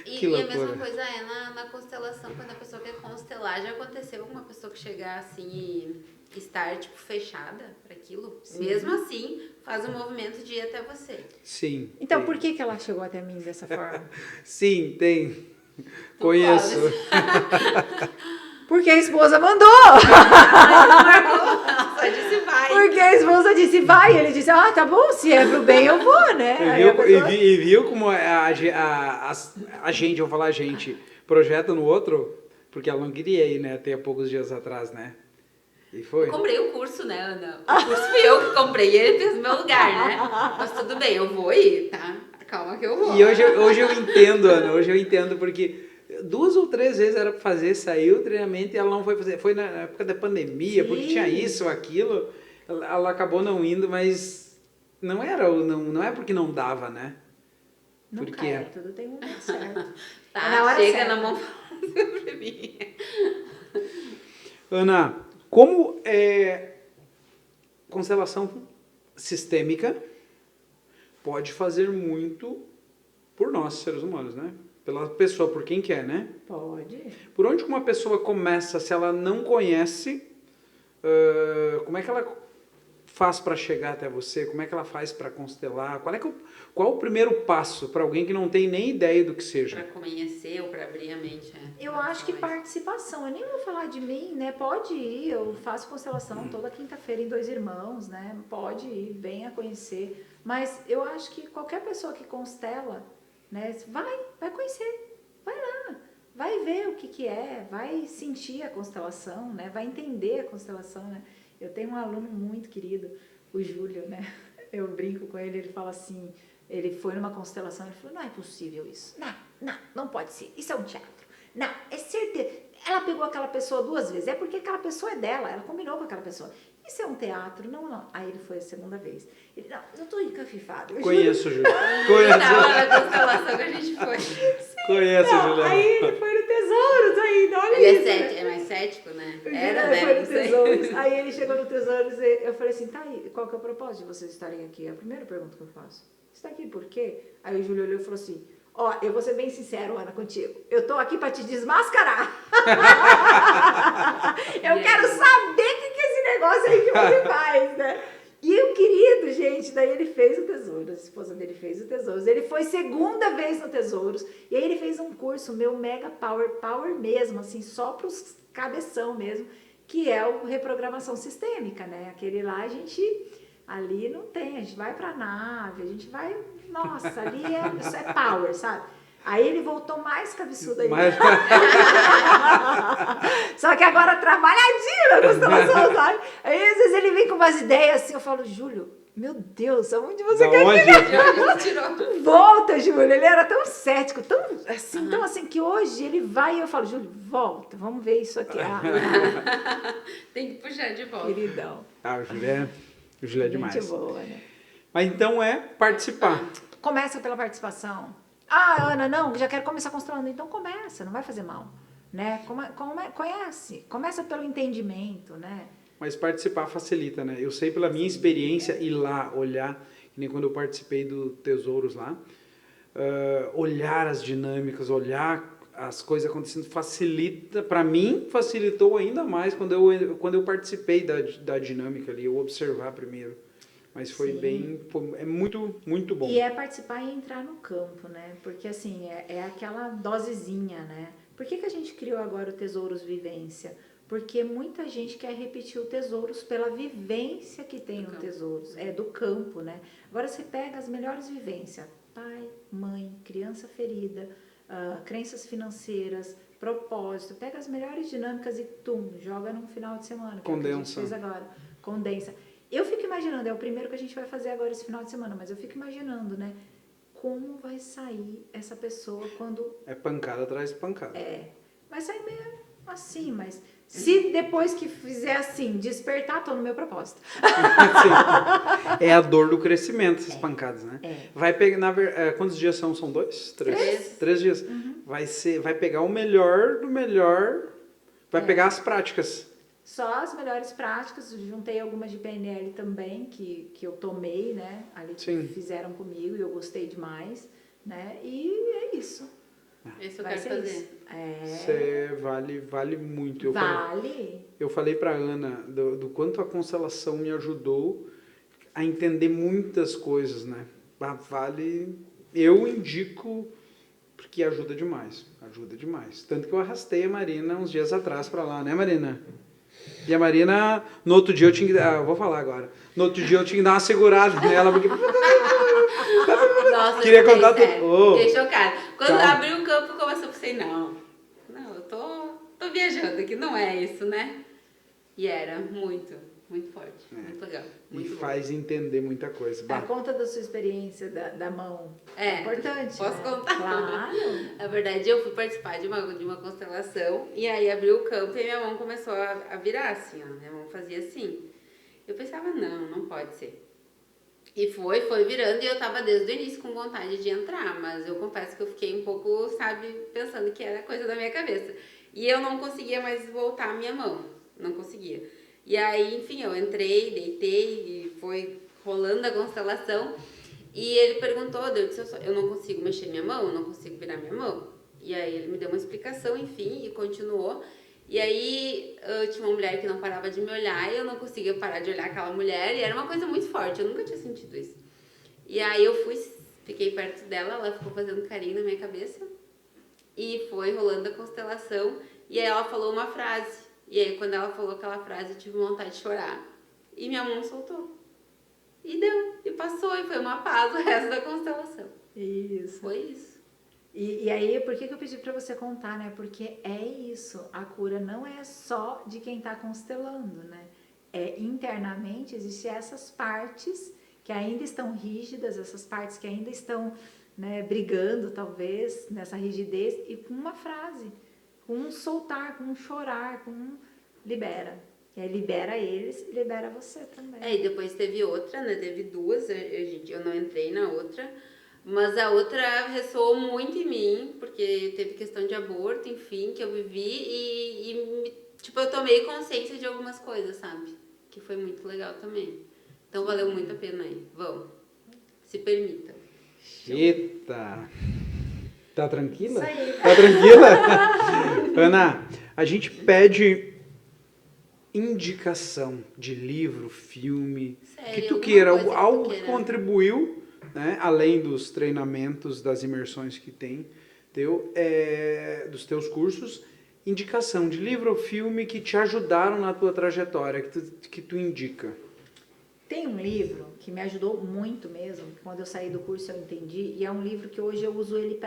E a mesma coisa é na constelação, quando a pessoa quer constelar. Já aconteceu com uma pessoa que chegar assim e estar, tipo, fechada para aquilo? Sim. Mesmo assim, faz um movimento de ir até você. Sim. Então, tem. por que ela chegou até mim dessa forma? Sim, tem. Conheço. Porque a esposa mandou. Só disse vai. Porque a esposa disse vai. E ele disse, tá bom, se é pro bem eu vou, né? E viu como a gente, eu vou falar a gente, projeta no outro? Porque ela não queria ir, né, até poucos dias atrás, né? E foi. Eu comprei o curso, né, Ana? O curso fui eu que comprei e ele fez no meu lugar, né? Mas tudo bem, eu vou ir, tá? Calma que eu vou. E hoje eu entendo, Ana, hoje eu entendo porque 2 ou 3 vezes era para fazer, saiu o treinamento e ela não foi fazer. Foi na época da pandemia, porque tinha isso, aquilo. Ela acabou não indo, mas não é porque não dava, né? Não porque cai, tudo tem um momento certo. Tá, na hora chega certa. na mão pra mim. Ana, como constelação sistêmica pode fazer muito por nós, seres humanos, né? Pela pessoa, por quem quer, né? Pode. Por onde uma pessoa começa, se ela não conhece, como é que ela faz para chegar até você? Como é que ela faz para constelar? Qual o primeiro passo para alguém que não tem nem ideia do que seja? Pra conhecer ou pra abrir a mente. Eu acho que participação, eu nem vou falar de mim, né? Pode ir, eu faço constelação toda quinta-feira em 2 Irmãos, né? Pode ir, venha conhecer. Mas eu acho que qualquer pessoa que constela, né? Vai conhecer, vai lá, vai ver o que é, vai sentir a constelação, né? Vai entender a constelação, né? Eu tenho um aluno muito querido, o Júlio, né? Eu brinco com ele, ele fala assim, ele foi numa constelação, ele falou, não é possível isso, não pode ser, isso é um teatro, não, é certeza, ela pegou aquela pessoa 2 vezes, é porque aquela pessoa é dela, ela combinou com aquela pessoa, isso é um teatro, não, aí ele foi a 2ª vez, ele, não, eu tô encafifado. Conheço o Júlio, Na hora da constelação que a gente foi. conheço o Júlio. Aí ele foi no Tesouros ainda, olha Ele isso. é mais cético, né? Ele Era, foi né? no Não sei. Tesouros. Aí ele chegou no Tesouros e eu falei assim, tá aí, qual que é o propósito de vocês estarem aqui? É a primeira pergunta que eu faço. Você tá aqui por quê? Aí o Júlio olhou e falou assim, eu vou ser bem sincero, Ana, contigo. Eu tô aqui pra te desmascarar. Eu quero saber o que é esse negócio aí que você faz, né? E o querido, gente, daí ele fez o Tesouros, a esposa dele fez o Tesouros, ele foi 2ª vez no Tesouros, e aí ele fez um curso, meu mega power mesmo, assim, só pros cabeção mesmo, que é o reprogramação sistêmica, né? Aquele lá ali não tem, a gente vai pra nave, a gente vai, nossa, ali isso é power, sabe? Aí ele voltou mais cabeçudo ainda. Só que agora trabalhadinho na constelação, sabe? Aí às vezes ele vem com umas ideias assim, eu falo, Júlio, meu Deus, aonde você quer tirar? Volta, Júlio. Ele era tão cético, tão assim, que hoje ele vai e eu falo, Júlio, volta, vamos ver isso aqui. Tem que puxar de volta. Queridão. O Júlio é demais. Gente boa, né? Mas então é participar. Começa pela participação. Ana, não, já quero começar constelando. Então começa, não vai fazer mal, né? Conhece, começa pelo entendimento, né? Mas participar facilita, né? Eu sei pela minha experiência ir lá, olhar, que nem quando eu participei do Tesouros lá, olhar as dinâmicas, olhar as coisas acontecendo, facilita, para mim, facilitou ainda mais quando eu participei da dinâmica ali, eu observar primeiro. Mas foi é muito, muito bom. E é participar e entrar no campo, né? Porque assim, é aquela dosezinha, né? Por que a gente criou agora o Tesouros Vivência? Porque muita gente quer repetir o Tesouros pela vivência que tem no Tesouros. É do campo, né? Agora você pega as melhores vivências. Pai, mãe, criança ferida, crenças financeiras, propósito. Pega as melhores dinâmicas e joga num final de semana. Que é o que a gente fez agora. Condensa. Eu fico imaginando, é o primeiro que a gente vai fazer agora esse final de semana, mas eu fico imaginando, né? Como vai sair essa pessoa quando... É pancada atrás de pancada. Vai sair meio assim, mas se depois que fizer assim, despertar, tô no meu propósito. É a dor do crescimento, essas pancadas, né? Vai pegar, quantos dias são? São 2? 3? 3 dias. Vai pegar o melhor do melhor, vai pegar as práticas. Só as melhores práticas, juntei algumas de PNL também, que eu tomei, né? Ali que fizeram comigo e eu gostei demais, né? E é isso. Isso eu quero fazer. Você vale muito. Eu falei pra Ana do quanto a constelação me ajudou a entender muitas coisas, né? Eu indico porque ajuda demais. Tanto que eu arrastei a Marina uns dias atrás pra lá, né, Marina? E a Marina, no outro dia eu tinha que dar, vou falar agora. No outro dia eu tinha que dar uma segurada nela, porque Nossa, queria contar tudo. Fiquei chocada. Quando abriu o campo, começou a pensar, não, eu tô viajando aqui, não é isso, né? E era muito forte, muito legal. Muito faz entender muita coisa. Conta da sua experiência da mão. É importante. Posso né? contar? Claro. Na verdade, eu fui participar de uma constelação e aí abriu o campo e minha mão começou a virar assim, ó. Minha mão fazia assim. Eu pensava, não pode ser. E foi virando e eu tava desde o início com vontade de entrar, mas eu confesso que eu fiquei um pouco, pensando que era coisa da minha cabeça. E eu não conseguia mais voltar a minha mão, não conseguia. E aí, enfim, eu entrei, deitei e foi rolando a constelação. E ele perguntou, eu disse, eu não consigo mexer minha mão, eu não consigo virar minha mão. E aí ele me deu uma explicação, enfim, e continuou. E aí tinha uma mulher que não parava de me olhar e eu não conseguia parar de olhar aquela mulher. E era uma coisa muito forte, eu nunca tinha sentido isso. E aí eu fiquei perto dela, ela ficou fazendo carinho na minha cabeça. E foi rolando a constelação. E aí ela falou uma frase. E aí quando ela falou aquela frase eu tive vontade de chorar. E minha mão soltou. E deu, e passou, e foi uma paz o resto da constelação. Isso. Foi isso. E aí, por que eu pedi pra você contar, né? Porque é isso, a cura não é só de quem tá constelando, né? Internamente, existem essas partes que ainda estão rígidas, essas partes que ainda estão, né, brigando, talvez, nessa rigidez, e com uma frase, com um soltar, com um chorar, com um libera. E aí libera eles e libera você também. E depois teve outra, né? Teve duas, eu não entrei na outra, mas a outra ressoou muito em mim, porque teve questão de aborto, enfim, que eu vivi e eu tomei consciência de algumas coisas, sabe? Que foi muito legal também. Então valeu muito a pena aí. Vão, se permitam. Eita! Tá tranquila? Isso aí. Tá tranquila? Ana, a gente pede indicação de livro, filme, Sério, que tu alguma queira, coisa que tu algo que queira. contribuiu, né, além dos treinamentos, das imersões que tem, dos teus cursos, indicação de livro ou filme que te ajudaram na tua trajetória, que tu indica. Tem um livro que me ajudou muito mesmo, que quando eu saí do curso eu entendi, e é um livro que hoje eu uso ele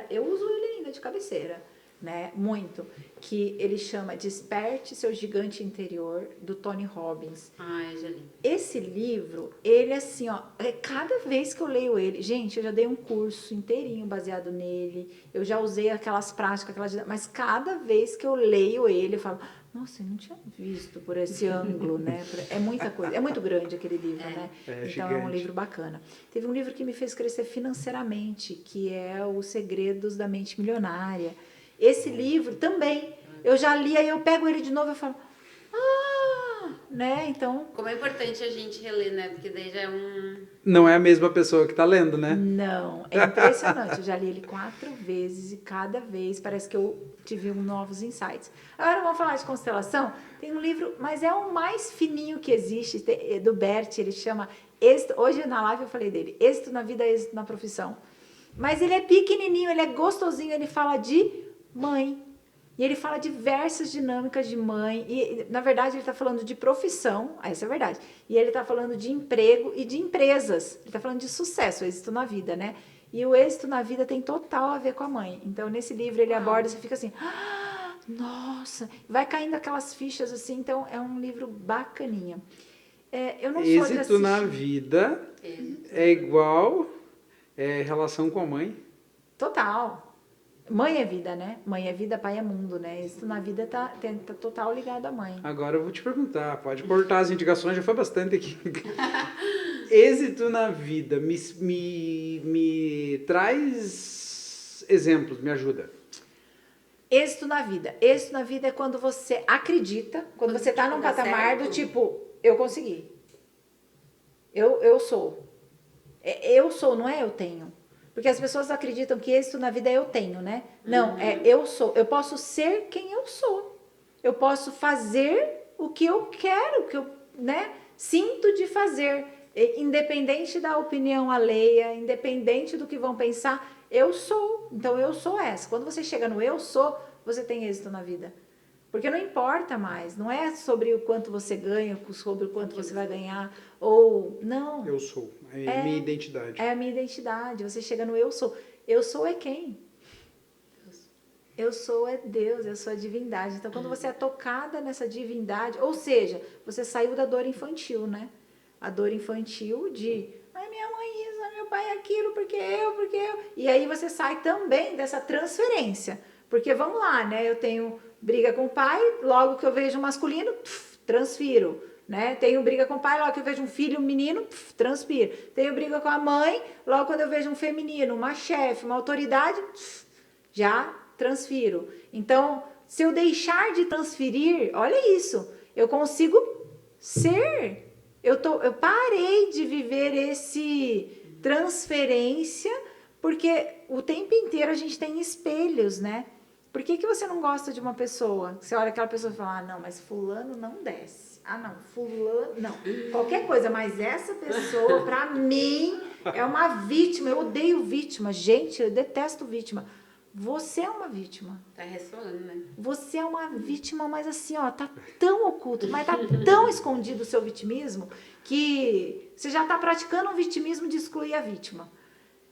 ainda de cabeceira, né? Muito. Que ele chama Desperte Seu Gigante Interior, do Tony Robbins. Eu já li. Esse livro, ele assim, ó, cada vez que eu leio ele, gente, eu já dei um curso inteirinho baseado nele, eu já usei aquelas práticas, mas cada vez que eu leio ele, eu falo, nossa, eu não tinha visto por esse ângulo, né? É muita coisa, é muito grande aquele livro, né? Então gigante. é um livro bacana. Teve um livro que me fez crescer financeiramente, que é Os Segredos da Mente Milionária. Esse livro também, eu já li, aí eu pego ele de novo e falo, né? Então... Como é importante a gente reler, né? Porque daí já é Não é a mesma pessoa que tá lendo, né? Não, é impressionante. Eu já li ele 4 vezes e cada vez parece que eu tive novos insights. Agora vamos falar de constelação. Tem um livro, mas é o mais fininho que existe, do Bert, ele chama Êxito. Hoje na live eu falei dele, Êxito na Vida, Êxito na Profissão. Mas ele é pequenininho, ele é gostosinho, ele fala de mãe. E ele fala diversas dinâmicas de mãe. E, na verdade, ele está falando de profissão. Essa é a verdade. E ele está falando de emprego e de empresas. Ele está falando de sucesso, êxito na vida, né? E o êxito na vida tem total a ver com a mãe. Então, nesse livro, ele aborda, você fica assim... Ah, nossa! Vai caindo aquelas fichas assim. Então, é um livro bacaninha. Eu não sou de Êxito assistir. na vida é igual relação com a mãe. Total. Mãe é vida, né? Mãe é vida, pai é mundo, né? Isso na vida tá total ligado à mãe. Agora eu vou te perguntar, pode cortar as indicações, já foi bastante aqui. Êxito na vida, me traz exemplos, me ajuda. Êxito na vida. Êxito na vida é quando você acredita, quando você tá num dá patamar certo. do tipo, eu consegui. Eu sou. Eu sou, não é eu tenho. Porque as pessoas acreditam que êxito na vida é eu tenho, né? Não, é eu sou. Eu posso ser quem eu sou. Eu posso fazer o que eu quero, o que eu, né, sinto de fazer. Independente da opinião alheia, independente do que vão pensar, eu sou. Então, eu sou essa. Quando você chega no eu sou, você tem êxito na vida. Porque não importa mais. Não é sobre o quanto você ganha, sobre o quanto você vai ganhar. Ou, não. Eu sou, é minha identidade. É a minha identidade. Você chega no eu sou. Eu sou é quem? Eu sou é Deus, eu sou a divindade. Então, quando você é tocada nessa divindade, ou seja, você saiu da dor infantil, né? A dor infantil de, ai, minha mãe isso, ai, meu pai aquilo, porque eu. E aí você sai também dessa transferência. Porque, vamos lá, né? Eu tenho briga com o pai, logo que eu vejo um masculino, transfiro. Né? Tenho briga com o pai, logo que eu vejo um filho, um menino, transpiro. Tenho briga com a mãe, logo quando eu vejo um feminino, uma chefe, uma autoridade, já transfiro. Então, se eu deixar de transferir, olha isso, eu consigo ser. Eu parei de viver esse transferência, porque o tempo inteiro a gente tem espelhos, né? Por que você não gosta de uma pessoa? Você olha aquela pessoa e fala, ah, não, mas fulano não desce. Ah, não, fulano, não. Qualquer coisa, mas essa pessoa, pra mim, é uma vítima. Eu odeio vítima. Gente, eu detesto vítima. Você é uma vítima. Tá ressoando, né? Você é uma vítima, mas assim, ó, tá tão oculto, mas tá tão escondido o seu vitimismo, que você já tá praticando um vitimismo de excluir a vítima.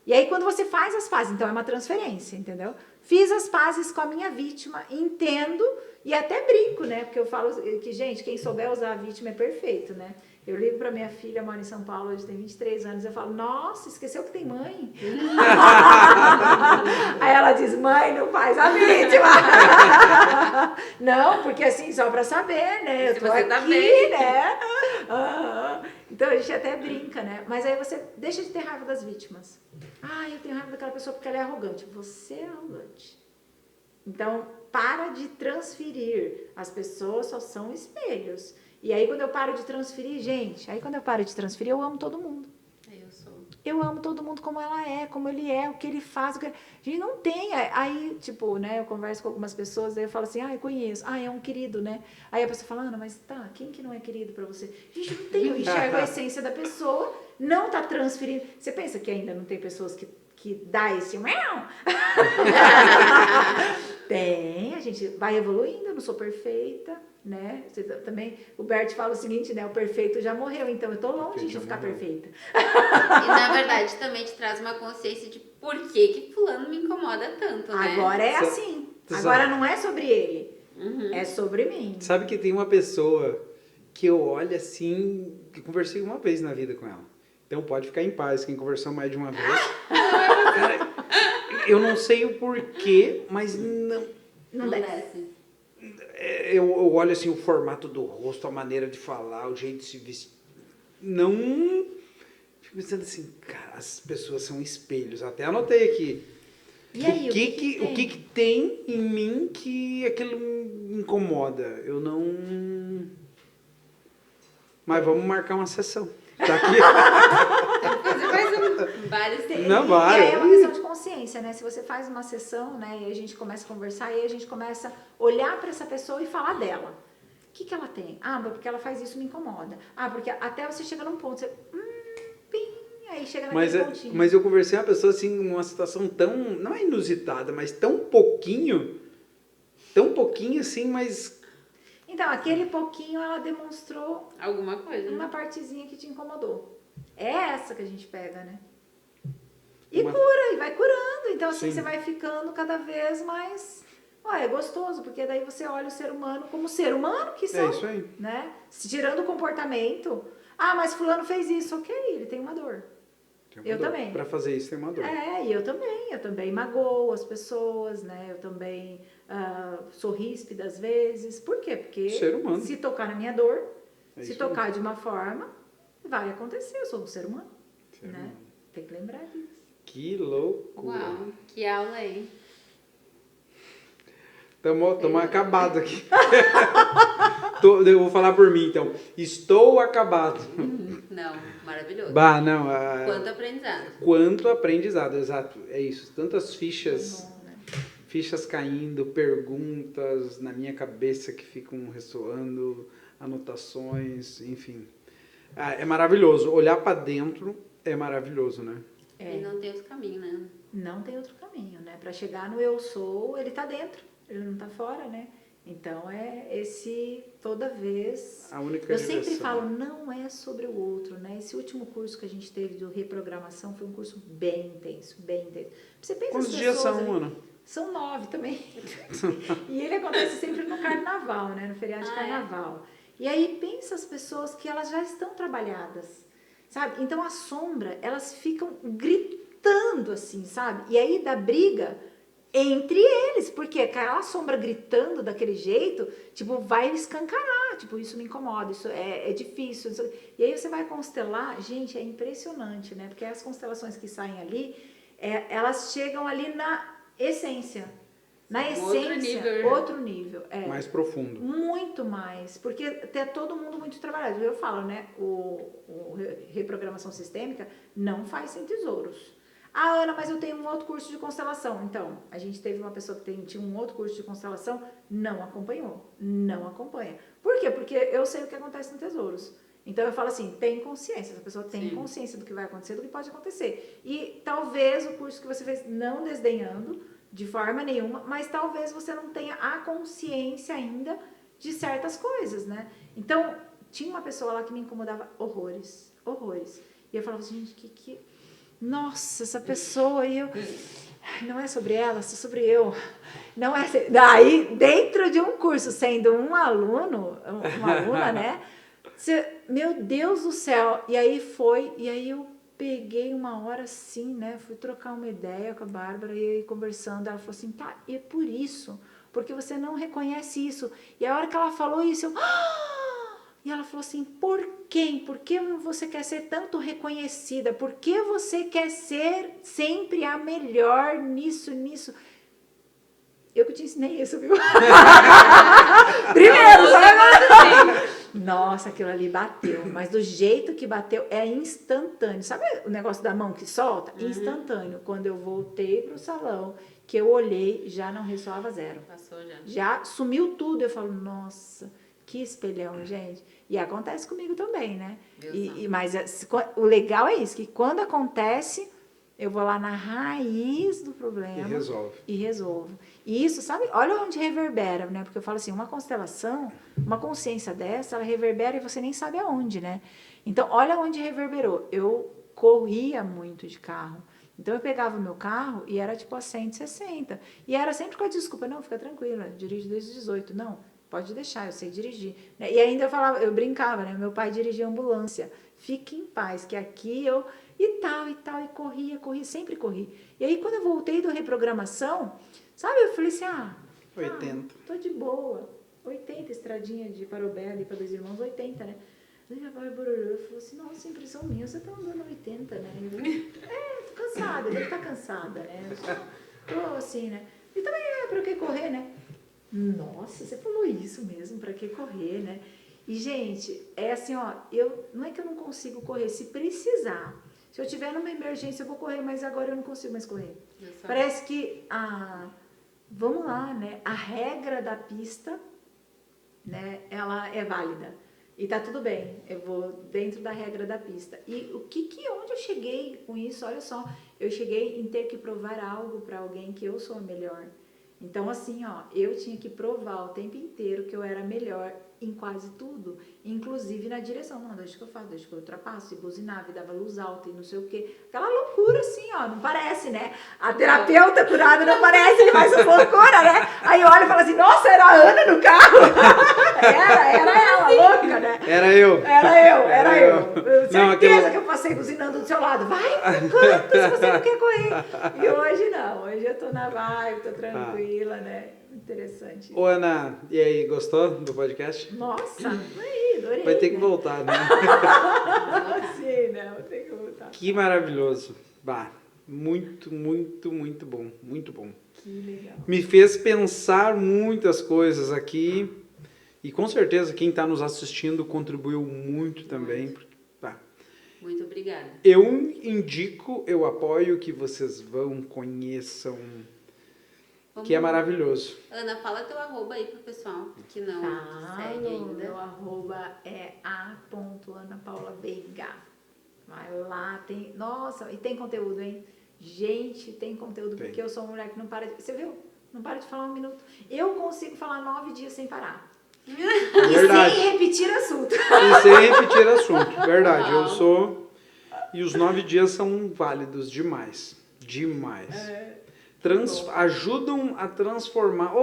E aí, quando você faz as pazes, então é uma transferência, entendeu? Fiz as pazes com a minha vítima, entendo e até brinco, né? Porque eu falo que, gente, quem souber usar a vítima é perfeito, né? Eu ligo pra minha filha, mora em São Paulo, hoje tem 23 anos, eu falo, nossa, esqueceu que tem mãe? Aí ela diz, mãe, não faz a vítima. Não, porque assim, só pra saber, né? Eu tô você aqui, tá bem. né? Então a gente até brinca, né? Mas aí você deixa de ter raiva das vítimas. Ah, eu tenho raiva daquela pessoa porque ela é arrogante. Você é arrogante. Então, para de transferir. As pessoas só são espelhos. E aí, quando eu paro de transferir, gente, eu amo todo mundo. Eu sou. Eu amo todo mundo como ela é, como ele é, o que ele faz. A gente não tem. Aí, tipo, né, eu converso com algumas pessoas, aí eu falo assim, eu conheço. É um querido, né? Aí a pessoa fala, Ana, mas tá, quem que não é querido pra você? Gente, não tem. Eu enxergo a essência da pessoa, não tá transferindo. Você pensa que ainda não tem pessoas que dá esse... Tem, a gente vai evoluindo, eu não sou perfeita, né? Você também, o Bert fala o seguinte, né? O perfeito já morreu, então eu tô longe de ficar perfeita. E na verdade também te traz uma consciência de por que fulano me incomoda tanto, né? Agora é assim. Agora não é sobre ele, é sobre mim. Sabe que tem uma pessoa que eu olho assim, que conversei uma vez na vida com ela. Então pode ficar em paz, quem conversou mais de uma vez. Cara, eu não sei o porquê, mas Não desce. eu olho assim o formato do rosto, a maneira de falar, o jeito de se vestir. Não. Fico pensando assim, cara, as pessoas são espelhos. Até anotei aqui. E aí, o que tem em mim que aquilo me incomoda? Eu não. Mas vamos marcar uma sessão. Tá aqui. Fazer mais vários Não, E vai. aí é uma questão de consciência, né? Se você faz uma sessão, né, e a gente começa a conversar, e a gente começa a olhar para essa pessoa e falar dela. O que ela tem? Porque ela faz isso me incomoda. Porque até você chega num ponto, você... pim, aí chega naquele pontinho. Mas eu conversei com uma pessoa assim, numa situação tão, não é inusitada, mas tão pouquinho, tão pouquinho assim, mas... Então, aquele pouquinho ela demonstrou Alguma coisa, uma né? partezinha que te incomodou. É essa que a gente pega, né? E Uma- cura, e vai curando. Então, assim, Sim. você vai ficando cada vez mais... Ó, é gostoso, porque daí você olha o ser humano como ser humano que são, É isso aí. né? Se tirando o comportamento. Ah, mas fulano fez isso. Ok, ele tem uma dor. Tem uma Eu dor. também. Pra fazer isso tem uma dor. É, e eu também magoo as pessoas, né? Eu também sou ríspida às vezes. Por quê? Porque Ser humano. se tocar na minha dor, É se isso tocar de uma forma, vai acontecer. Eu sou um ser humano, Ser né? humano. Tem que lembrar disso. Que loucura. Uau, que aula aí. Tamo acabado aqui. Eu vou falar por mim, então. Estou acabado. Não, maravilhoso. Bah, não. Quanto aprendizado. Quanto aprendizado, exato. É isso. Tantas fichas, Bom, né? fichas caindo, perguntas na minha cabeça que ficam ressoando, anotações, enfim. É maravilhoso. Olhar para dentro é maravilhoso, né? É. E não tem outro caminho, né? Não tem outro caminho, né? Para chegar no eu sou, ele tá dentro, ele não tá fora, né? Então é esse toda vez. A única Eu direção. sempre falo, não é sobre o outro, né? Esse último curso que a gente teve de reprogramação foi um curso bem intenso, bem intenso. Você pensa Quantos as dias pessoas são, ali- Ana? São 9 também. E ele acontece sempre no carnaval, né? No feriado de Ah, é? carnaval. E aí pensa as pessoas que elas já estão trabalhadas, sabe? Então a sombra, elas ficam gritando assim, sabe? E aí dá briga entre eles, porque aquela sombra gritando daquele jeito, tipo, vai escancarar, tipo, isso me incomoda, isso é difícil. E aí você vai constelar, gente, é impressionante, né? Porque as constelações que saem ali, elas chegam ali na essência. Na Outro essência, nível. outro nível. É. Mais profundo. Muito mais, porque tem todo mundo muito trabalhado. Eu falo, né? O reprogramação sistêmica não faz sem tesouros. Ah, Ana, mas eu tenho um outro curso de constelação. Então, a gente teve uma pessoa que tinha um outro curso de constelação, não acompanhou. Não acompanha. Por quê? Porque eu sei o que acontece no tesouros. Então, eu falo assim, tem consciência. Essa pessoa tem Sim. consciência do que vai acontecer, do que pode acontecer. E talvez o curso que você fez, não desdenhando, de forma nenhuma, mas talvez você não tenha a consciência ainda de certas coisas, né? Então, tinha uma pessoa lá que me incomodava horrores, horrores. E eu falava assim, gente, nossa, essa pessoa, e eu... Não é sobre ela, é sobre eu. Não é... Daí, dentro de um curso, sendo um aluno, uma aluna, né? Meu Deus do céu! E aí eu peguei uma hora assim, né? Fui trocar uma ideia com a Bárbara e aí conversando. Ela falou assim, tá, e é por isso, porque você não reconhece isso. E a hora que ela falou isso, eu... E ela falou assim, por quem? Por que você quer ser tanto reconhecida? Por que você quer ser sempre a melhor nisso? Eu que te ensinei isso, viu? Primeiro, nossa, aquilo ali bateu, mas do jeito que bateu é instantâneo. Sabe o negócio da mão que solta? Instantâneo. Quando eu voltei pro salão, que eu olhei, já não ressoava zero. Passou já. Já sumiu tudo. Eu falo, nossa, que espelhão, gente. E acontece comigo também, né? Mas o legal é isso, que quando acontece, eu vou lá na raiz do problema. E resolvo. E isso, sabe? Olha onde reverbera, né? Porque eu falo assim, uma constelação, uma consciência dessa, ela reverbera e você nem sabe aonde, né? Então, olha onde reverberou. Eu corria muito de carro. Então, eu pegava o meu carro e era tipo a 160. E era sempre com a desculpa, não, fica tranquila, dirijo desde os 18. Não, pode deixar, eu sei dirigir. E ainda eu brincava, né? Meu pai dirigia ambulância. Fique em paz, que aqui eu... E corria, sempre corri. E aí, quando eu voltei do reprogramação, sabe, eu falei assim, 80. Tô de boa. 80, estradinha de Parobé ali para Dois Irmãos, 80, né? Aí a Bárbara olhou e falou assim, nossa, impressão minha, você tá andando 80, né? Eu, tô cansada, deve estar cansada, né? Tô assim, né? E também pra que correr, né? Nossa, você falou isso mesmo, pra que correr, né? E, gente, é assim, ó, não é que eu não consigo correr, se precisar. Se eu tiver numa emergência, eu vou correr, mas agora eu não consigo mais correr. Parece que, vamos lá, né? A regra da pista, né? Ela é válida. E tá tudo bem, eu vou dentro da regra da pista. E onde eu cheguei com isso? Olha só, eu cheguei em ter que provar algo para alguém que eu sou a melhor. Então, assim, ó, eu tinha que provar o tempo inteiro que eu era melhor em quase tudo, inclusive na direção. Não, deixa que eu faço, deixa que eu ultrapasso, e buzinava, e dava luz alta, e não sei o quê. Aquela loucura, assim, ó, não parece, né? A terapeuta curada não parece que faz uma loucura, né? Aí eu olho e falo assim, nossa, era a Ana no carro. Era ela, louca, né? Era eu. Era eu. Não, Certeza que eu passei buzinando do seu lado. Vai, canta, se você não quer correr. E hoje não, hoje eu tô na vibe, tô tranquila, né? Interessante. Ô, Ana, e aí, gostou do podcast? Nossa, aí, adorei. Vai ter que né? voltar, né? Sim, né? Vou ter que voltar. Que maravilhoso. Bah, muito, muito, muito bom. Muito bom. Que legal. Me fez pensar muitas coisas aqui. E com certeza quem está nos assistindo contribuiu muito também. Porque, tá. Muito obrigada. Eu indico, eu apoio que vocês vão, conheçam, que é maravilhoso. Ana, fala teu arroba aí pro pessoal que não segue ainda. Meu arroba é a.anapaulabeiga. Vai lá, tem... Nossa, e tem conteúdo, hein? Gente, tem conteúdo, Tem. porque eu sou uma mulher que não para de... Você viu? Não para de falar um minuto. Eu consigo falar 9 dias sem parar. Verdade. E sem repetir assunto. E sem repetir assunto. Verdade, eu sou... E os 9 dias são válidos demais. Demais. Ajudam a transformar...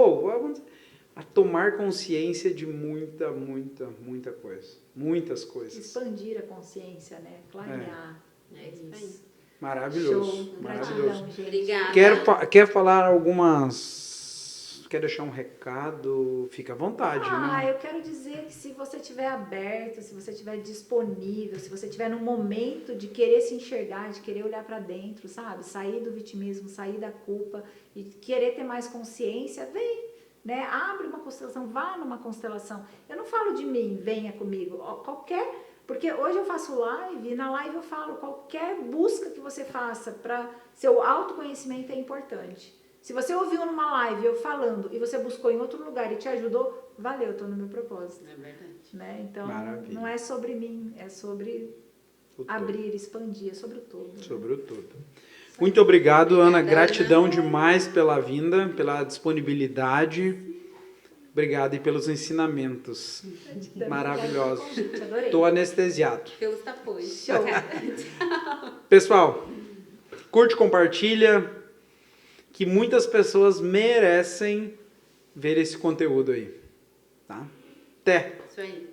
a tomar consciência de muita, muita, muita coisa. Muitas coisas. Expandir a consciência, né? Clarear. É isso aí. Maravilhoso. Show. Maravilhoso. Gratidão, gente. Obrigada. Quer falar algumas... Quer deixar um recado? Fica à vontade, né? Eu quero dizer que se você estiver aberto, se você estiver disponível, se você estiver num momento de querer se enxergar, de querer olhar para dentro, sabe? Sair do vitimismo, sair da culpa e querer ter mais consciência, vem, né? Abre uma constelação, vá numa constelação. Eu não falo de mim, venha comigo, porque hoje eu faço live e na live eu falo, qualquer busca que você faça para seu autoconhecimento é importante. Se você ouviu numa live eu falando e você buscou em outro lugar e te ajudou, valeu, eu tô no meu propósito. É verdade. Né? Então, Maravilha. não é sobre mim, é sobre abrir, expandir, é sobre o todo. Né? Sobre o todo. Muito obrigado, Ana. Obrigada, Gratidão Ana. demais pela vinda, pela disponibilidade. Obrigado e pelos ensinamentos maravilhosos. Adorei. Estou anestesiado. Pelos tapões. Show. Pessoal, curte, compartilha, que muitas pessoas merecem ver esse conteúdo aí. Tá? Até! Isso aí.